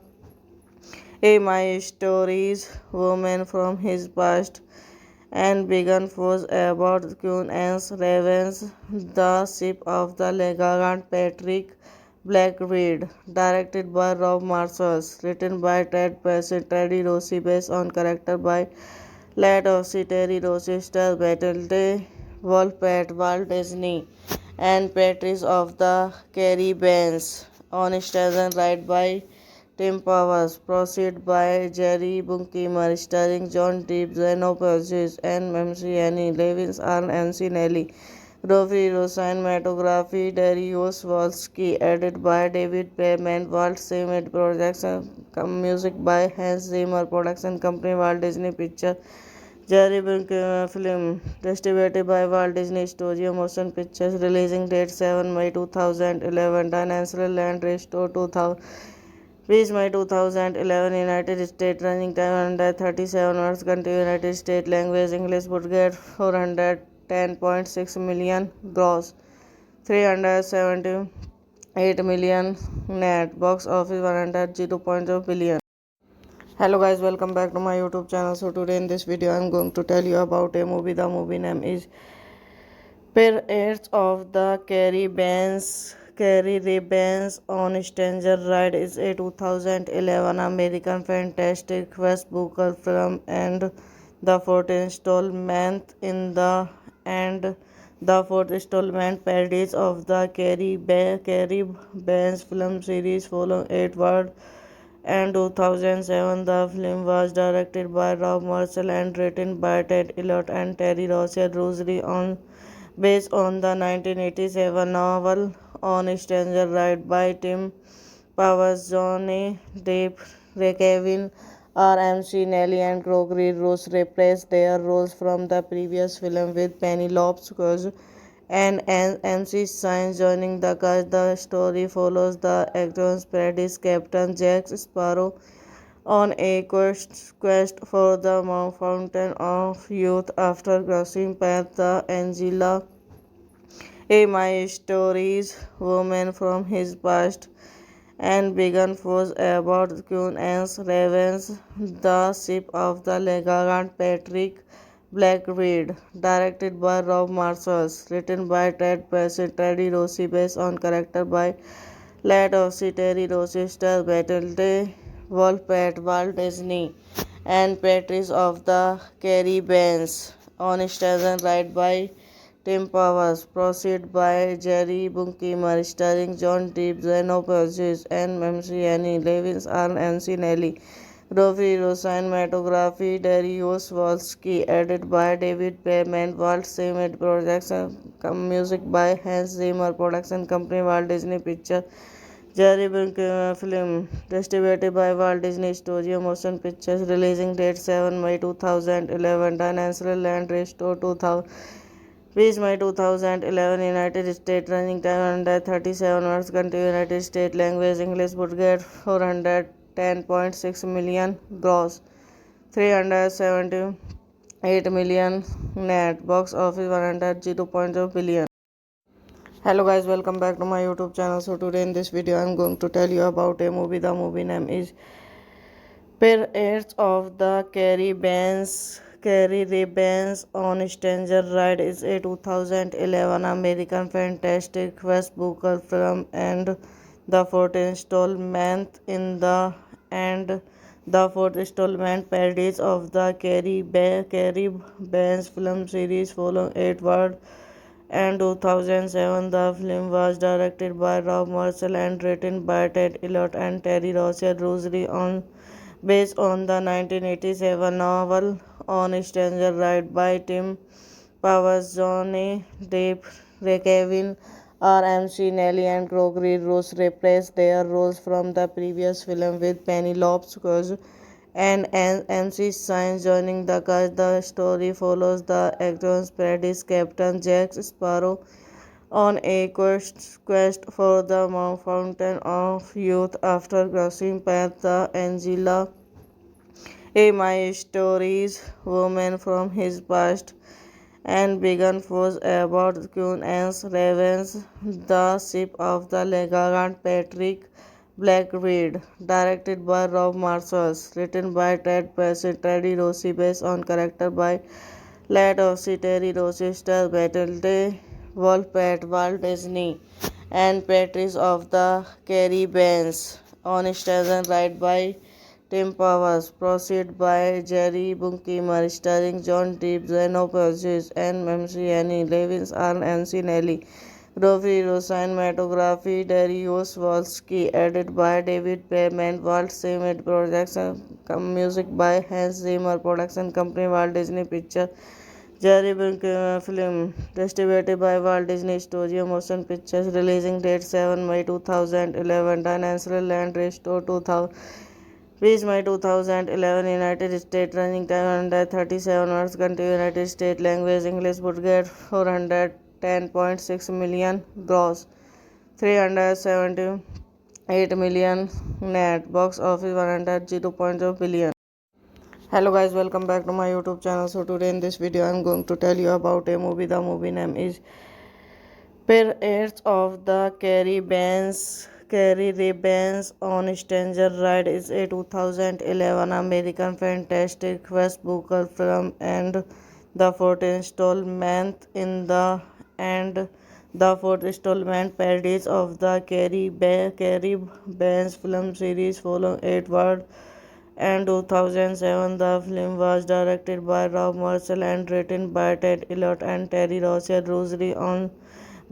a my stories woman from his past and began force about Queen Anne's Ravens, the ship of the Legalant Patrick Blackbeard, directed by Rob Marshall, written by Ted Passett, Teddy Rossi, based on character by Lad of Terry Rossi, Star Battle Wolfpack, Walt Disney, and Patrice of the Caribbean, on station right by Tim Powers, proceed by Jerry Bruckheimer, starring John Depp, Zeno Purchase, and MC Annie Levins, and MC Nelly. Roviro cinematography, Darius Wolski, edited by David Payman, Walt Disney Production, music by Hans Zimmer, production company Walt Disney Pictures, Jerry Bruckheimer film, distributed by Walt Disney Studio Motion Pictures, releasing date 7 May 2011, Dinosaur Land Restore 2000. May 2011, United States, running time 137 hours, country United States, language English, budget 410.6 million, gross 378 million, net, box office 100.0 billion. Hello guys, welcome back to my YouTube channel. So today in this video I am going to tell you about a movie. The movie name is Pirates of the Caribbean on Stranger Ride is a 2011 American fantastic West Booker film and the fourth installment in the fourth installment parodies of the Caribbean film series following Edward and 2007. The film was directed by Rob Marshall and written by Ted Elliott and Terry Rocher Rosary on based on the 1987 novel On Stranger Ride by Tim Powers, Johnny Depp, Kevin R. Nelly, and Gregory Ross reprised their roles from the previous film with Penelope Cruz and MC Sainz joining the cast. The story follows the actor's Paradise Captain Jack Sparrow on a quest for the Fountain of Youth after crossing paths the Angela a my stories woman from his past and began force about Queen Anne's Ravens, the ship of the Legalant Patrick Blackbeard, directed by Rob Marshall, written by Ted Passett, Teddy Rossi, based on character by Lad of Terry Rossi, Star Battle Wolfpack, Walt Disney, and Patrice of the Caribbean, on station right by Tim Powers, proceed by Jerry Bruckheimer, starring John Depp, Zeno Purchase, and MC Annie Levins, and MC Nelly. Roviro cinematography, Darius Wolski, edited by David Payman, Walt Disney Production, music by Hans Zimmer, production company Walt Disney Pictures, Jerry Bruckheimer film, distributed by Walt Disney Studio Motion Pictures, releasing date 7 May 2011, Dinosaur Land Restore 2000, 20 May 2011, United States, running time 137 hours, country United States, language English, budget 410.6 million, gross 378 million, net, box office 100.0 billion. Hello guys, welcome back to my YouTube channel. So today in this video I'm going to tell you about a movie. The movie name is Pirates of the Caribbean on Stranger Ride. Is a 2011 American fantastic West Booker film and the fourth installment in the fourth installment Pirates of the Caribbean film series following Edward and 2007. The film was directed by Rob Marshall and written by Ted Elliott and Terry Roger Rosary based on the 1987 novel On Stranger Ride by Tim Powers. Johnny Depp, Kevin R. Nelly and Gregory Ross reprised their roles from the previous film, with Penelope Cruz and MC Science joining the cast. The story follows the actor's Paradise Captain Jack Sparrow on a quest for the Fountain of Youth after crossing paths the Angela, a My Stories woman from his past, and began force about Queen Anne's revenge. The Ship of the Legrand Patrick Blackbeard, directed by Rob Marshall, written by Ted Passett, Teddy Rossi, based on character by Lad of Terry Rossi, star Battle Wolfpack, Walt Disney, and Patrice of the Caribbean on station right by Tim Powers, proceed by Jerry Bruckheimer, starring John Depp, Zeno Purchase, and MC Annie Levins, and Nancy Nelly. Rory cinematography, Darius Wolski, edited by David Perman, Walt Disney Production, music by Hans Zimmer, production company Walt Disney Pictures. Jerry Bruckheimer film, distributed by Walt Disney Studio Motion Pictures, releasing date 7 May 2011, Dinosaur Land Restore 2000, 20 May 2011, United States, running time 137 hours, country United States, language English, budget 410.6 million, gross 378 million, net, box office 100.0 billion. Hello guys, welcome back to my YouTube channel. So today in this video I'm going to tell you about a movie. The movie name is Pirates of the Caribbean on Stranger Ride. Is a 2011 American fantastic West Booker film and the fourth installment in the fourth installment Pirates of the Caribbean film series following Edward and 2007. The film was directed by Rob Marshall and written by Ted Elliott and Terry Roger Rosary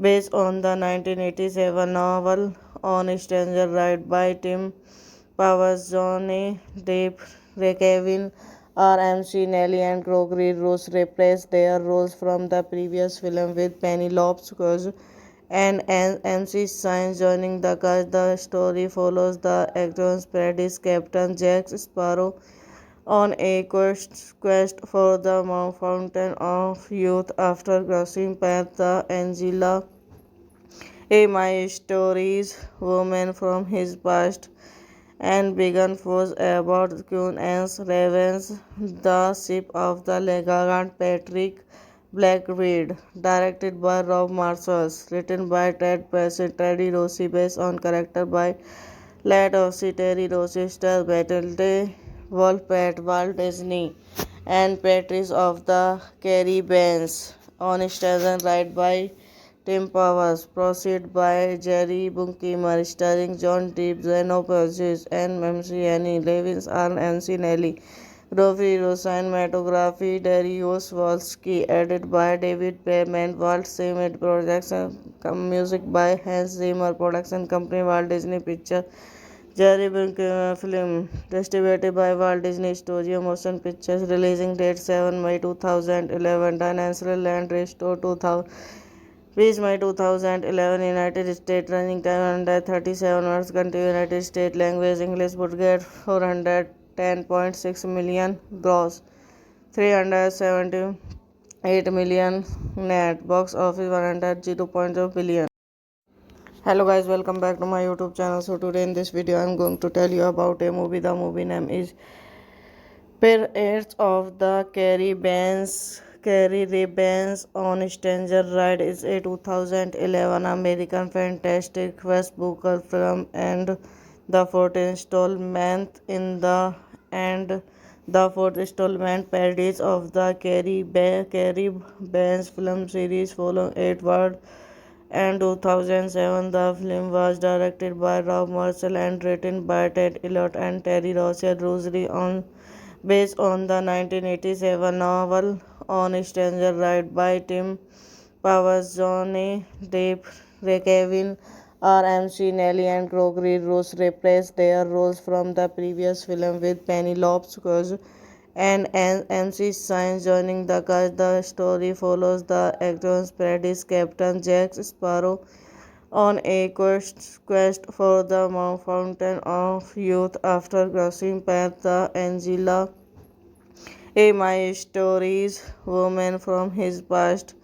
based on the 1987 novel On Stranger Ride by Tim Powers. Johnny Depp, Kevin R. Nelly and Gregory Ross reprised their roles from the previous film, with Penelope Cruz and MC Science joining the cast. The story follows the actor's Paradise Captain Jack Sparrow on a quest for the Fountain of Youth after crossing paths the Angela, a My Stories woman from his past, and began force about Queen Anne's revenge. The Ship of the Legrand Patrick Blackbeard, directed by Rob Marshall, written by Ted Passett, Teddy Rossi, based on character by Lad of Terry Rossi, star Battle Wolfpack, Walt Disney, and Patrice of the Caribbean on station right by Tim Powers, proceed by Jerry Bruckheimer, starring John Depp, Zeno Purchase, and MC Annie Levins, and Nancy Nelly. Rory cinematography, Darius Wolski, edited by David Perman, Walt Disney Production, music by Hans Zimmer, production company Walt Disney Pictures. Jerry Bruckheimer film, distributed by Walt Disney Studio Motion Pictures, releasing date 7 May 2011, Dinosaur Land Restore 2000, Reached May 2011, United States. Running time 137 hours. Country United States. Language English. Budget 410.6 million. Gross 378 million. Net. Box office 100.0 billion. Hello guys, welcome back to my YouTube channel. So today in this video I'm going to tell you about a movie. The movie name is Pirates of the Caribbean on Stranger Ride is a 2011 American fantastic Westbrook film and the fourth installment in the and the fourth installment parodies of the Caribbean film series following Edward and 2007. The film was directed by Rob Marshall and written by Ted Elliott and Terry Rossio Rosary on based on the 1987 novel On Stranger Ride by Tim Powers, Johnny Depp, Kevin R. Nelly, and Gregory Ross reprised their roles from the previous film with Penelope Cruz and MC Science joining the cast. The story follows the actor's parodies Captain Jack Sparrow on a quest for the Fountain of Youth after crossing paths the Angela A. My Stories woman from his past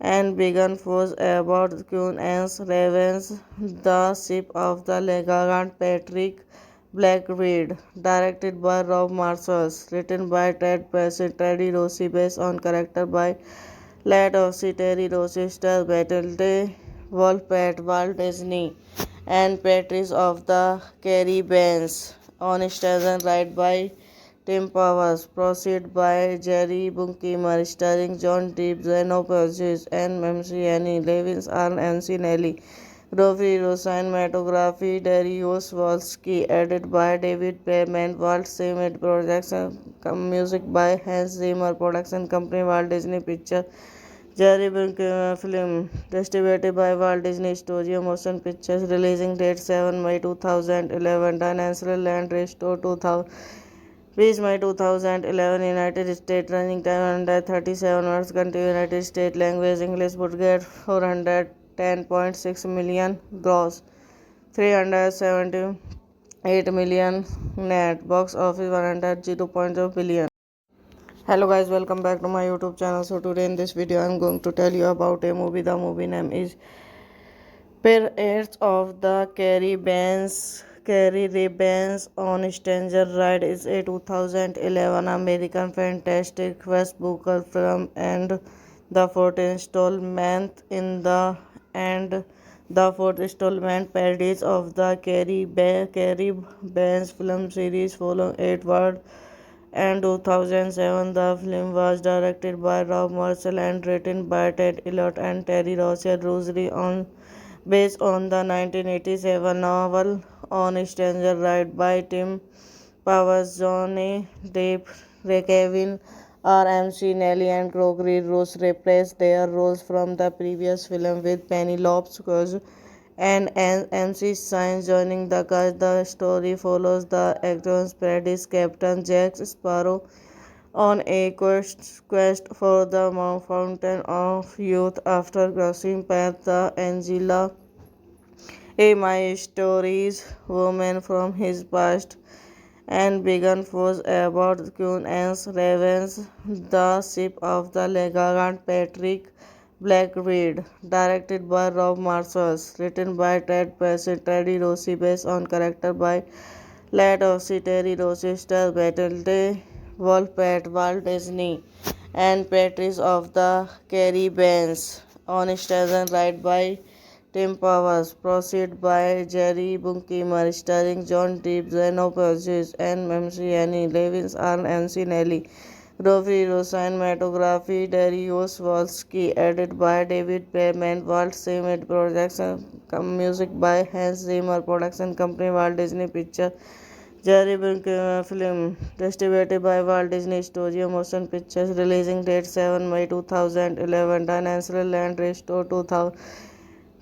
and began force about Queen Anne's Revenge, the ship of the Legalant Patrick Blackbeard, directed by Rob Marshall, written by Ted Passett, Teddy Rossi, based on character by Lad Ossie, Terry Rossi, Star Battle Wolfpack, Walt Disney, and Patrice of the Caribbean on stage right by Tim Powers, proceed by Jerry Bruckheimer, starring John Depp, Zeno Purchase, and Annie Levins, and MC Nelly. Rofi cinematography, Darius Wolski, edited by David Payman, Walt Disney Production, music by Hans Zimmer, production company Walt Disney Pictures. Jerry Bruckheimer film, distributed by Walt Disney Studio Motion Pictures, releasing date 7 May 2011, Dinosaur Land Restore 2000. Reached May 2011, United States. Running time 137 hours. Country United States. Language English. Budget 410.6 million. Gross 378 million. Net. Box office 100.0 billion. Hello guys, welcome back to my YouTube channel. So today in this video I'm going to tell you about a movie. The movie name is Pirates of the Caribbean on Stranger Ride is a 2011 American fantastic Westbrook film and the fourth installment in the fourth installment parodies of the Caribbean film series following Edward and 2007. The film was directed by Rob Marshall and written by Ted Elliott and Terry Rossio Rosary on based on the 1987 novel On Stranger Ride by Tim Powers, Johnny Depp, Kevin R. Nelly, and Gregory Ross reprised their roles from the previous film with Penelope Cruz and MC Science joining the cast. The story follows the actor's parodies Captain Jack Sparrow on a quest for the Fountain of Youth after crossing paths the Angela A. My Stories woman from his past and began force about Queen Anne's Revenge, the ship of the Legalant Patrick Blackbeard, directed by Rob Marshall, written by Ted Passett, Teddy Rossi, based on character by Lad Ossie, Terry Rossi, Star Battle Wolfpack, Walt Disney, and Patrice of the Caribbean on stage right by Tim Powers, proceed by Jerry Bruckheimer, starring John Depp, Zeno Purchase, and Annie Levins, and MC Nelly. Rofi cinematography, Darius Wolski, edited by David Payman, Walt Disney Production, music by Hans Zimmer, production company Walt Disney Pictures. Jerry Bruckheimer film, distributed by Walt Disney Studio Motion Pictures, releasing date 7 May 2011, Dinosaur Land Restore 2000.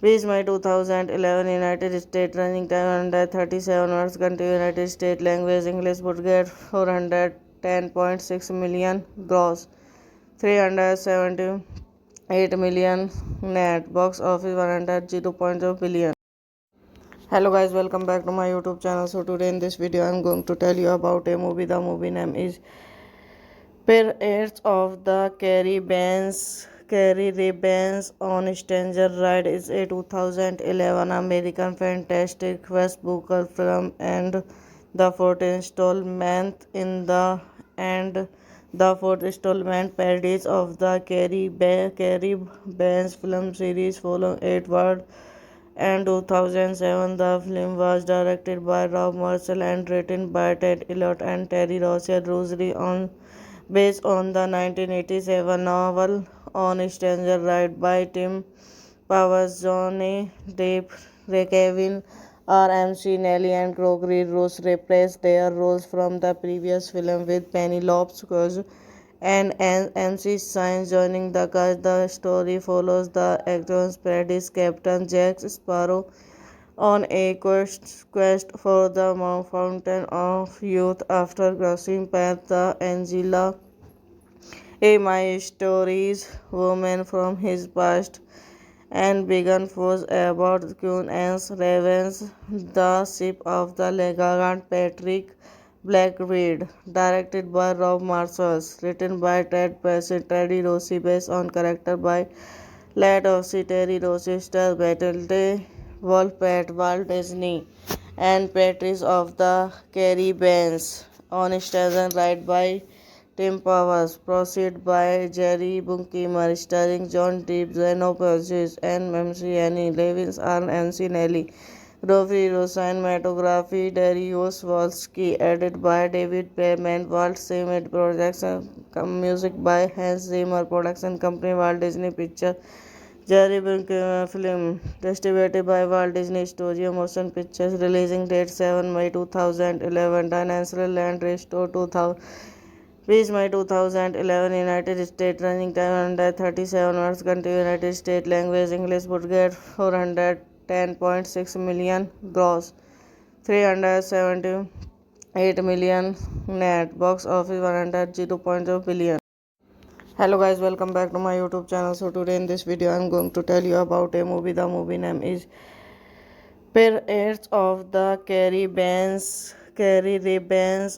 Reached May 2011, United States. Running time 137 hours. Country United States. Language English. Budget 410.6 million. Gross 378 8 million net. Box office 100 0.0 billion. Hello guys, welcome back to my YouTube channel. So today in this video I'm going to tell you about a movie. The movie name is Pirates of the Caribbean on Stranger Ride is a 2011 American fantastic West-Booker film and the fourth installment parodies of the Caribbean film series following Edward and 2007. The film was directed by Rob Marshall and written by Ted Elliott and Terry Rosseri based on the 1987 novel On Stranger Ride by Tim Powers. Johnny Depp, Kevin R. Nelly and Gregory Ross reprised their roles from the previous film, with Penelope Cruz and MC Sainz joining the cast. The story follows the actor's parodies Captain Jack Sparrow on a quest for the Fountain of Youth after crossing paths with Angela, a My Stories woman from his past, and began force about Queen Anne's Ravens, the ship of the Legant Patrick Blackbeard, directed by Rob Marshall, written by Teddy Rossi, based on character by Lad of Terry Rossi, stars Battle Wolf Pat Walt Disney, and Patrice of the Caribbean on stage right by Tim Powers, proceed by Jerry Bruckheimer, starring John Depp, Zeno Purchase, and MC Annie Levins, and MC Nelly. Rofi cinematography, Darius Wolski, edited by David Payman, Walt Disney Production, music by Hans Zimmer, production company Walt Disney Pictures. Jerry Bruckheimer film, distributed by Walt Disney Studio Motion Pictures, releasing date 7 May 2011, Dinosaur Land Restore 2000. Reached May 2011, United States, running time 137 hours, country United States, language English, budget 410.6 million, gross 378 million net, box office 100 0.0 billion. Hello guys, welcome back to my YouTube channel. So today in this video I'm going to tell you about a movie. The movie name is Pirates of the Caribbean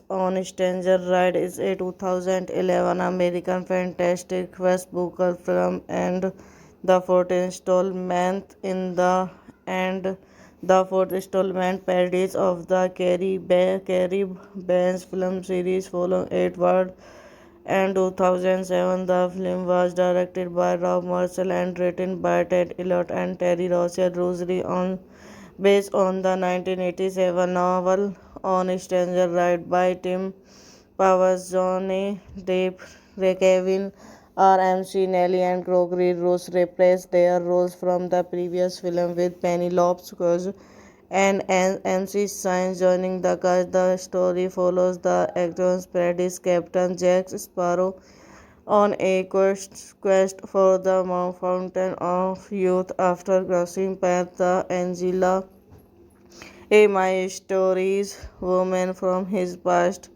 on Stranger Ride is a 2011 American fantastic West-Booker film and the fourth installment parodies of the Caribbean film series following Edward and 2007. The film was directed by Rob Marshall and written by Ted Elliott and Terry Rosseri based on the 1987 novel On Stranger Ride by Tim Powers. Johnny Depp, Kevin R. Nelly and Gregory Ross reprised their roles from the previous film, with Penelope Cruz and MC Sainz joining the cast. The story follows the actor's parodies Captain Jack Sparrow on a quest for the Fountain of Youth after crossing paths with Angela, a My Stories woman from his past,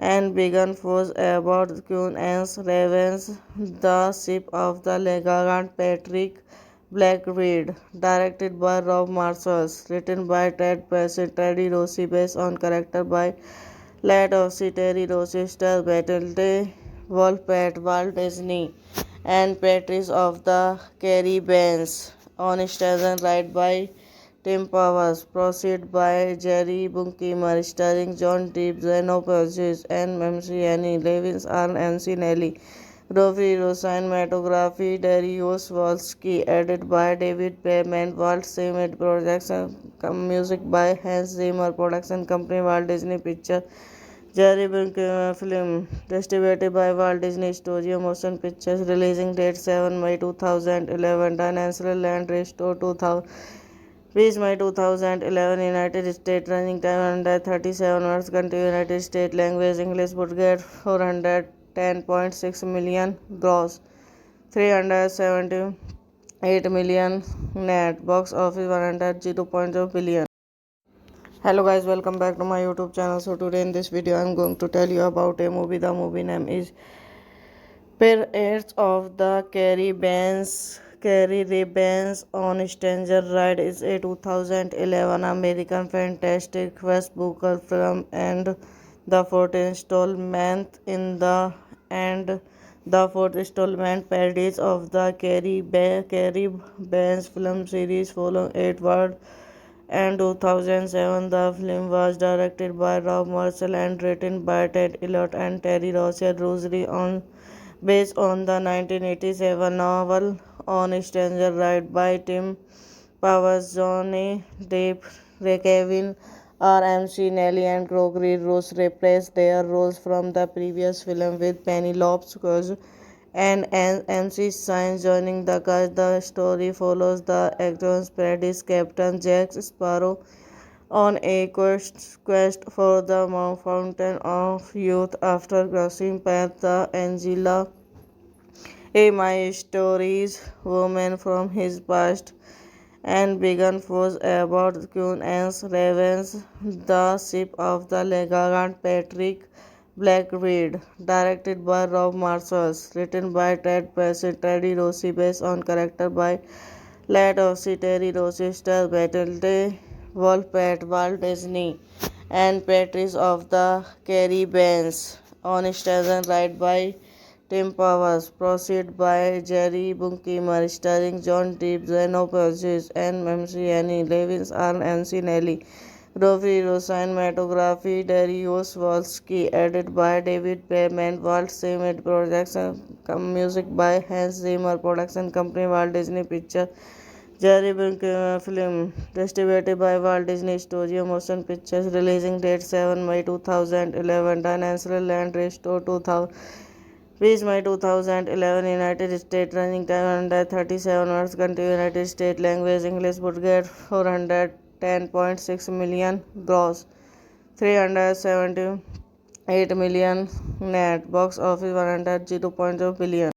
and began force about Queen Anne's Ravens, the ship of the Legant Patrick Blackbeard, directed by Rob Marshall, written by Teddy Rossi, based on character by Lad of Terry Rossi, stars Battle Wolf Pat Walt Disney, and Patrice of the Caribbean on stage right by Tim Powers, proceed by Jerry Bruckheimer, starring John Depp, Zeno Purchase, and MC Annie Levins, and MC Nelly. Rofi cinematography, Darius Wolski, edited by David Payman, Walt Disney Production, music by Hans Zimmer, production company Walt Disney Pictures. Jerry Bruckheimer film, distributed by Walt Disney Studio Motion Pictures, releasing date 7 May 2011, Dinosaur Land Restore 2000. Reached May 2011, United States, running time 137 hours, country United States, language English, budget 410.6 million, gross 378 million net, box office 100 0.0 billion. Hello guys, welcome back to my YouTube channel. So today in this video I'm going to tell you about a movie. The movie name is Pirates of the Caribbean on Stranger Ride is a 2011 American fantastic Wes Booker film and the fourth installment in the and the fourth installment parodies of the Caribbean film series following Edward and 2007. The film was directed by Rob Marshall and written by Ted Elliott and Terry Rocher Rosary on based on the 1987 novel On Stranger Ride by Tim Powers. Johnny Depp, Kevin RMC, Nelly and Gregory Ross reprised their roles from the previous film with Penelope Cruz and MC Sainz joining the cast. The story follows the actor's Paradise Captain Jack Sparrow on a quest for the Fountain of Youth after crossing paths the Angela a my stories woman from his past and began force about Queen Anne's revenge, the ship of the Legant Patrick Blackbeard, directed by Rob Marshall, written by Ted Bassett, Teddy Rossi, based on character by Lad Ossie, Terry Rossi, Star Battle, Wolfpack, Walt Disney, and Patrice of the Caribbean. On station right by Tim Powers, proceed by Jerry Bruckheimer, starring John Depp, Zeno Purchase, and MC Annie Levins, and MC Nelly. Rory cinematography, Darius Wolski, edited by David Payman, Walt Disney Production, music by Hans Zimmer, production company Walt Disney Pictures. Jerry Bruckheimer film, distributed by Walt Disney Studio Motion Pictures, releasing date 7 May 2011, Dinosaur Land Restore 2000. Reached May 2011, United States, running time 137 hours, country United States, language English, budget 410.6 million, gross 378 million net, box office 100 billion.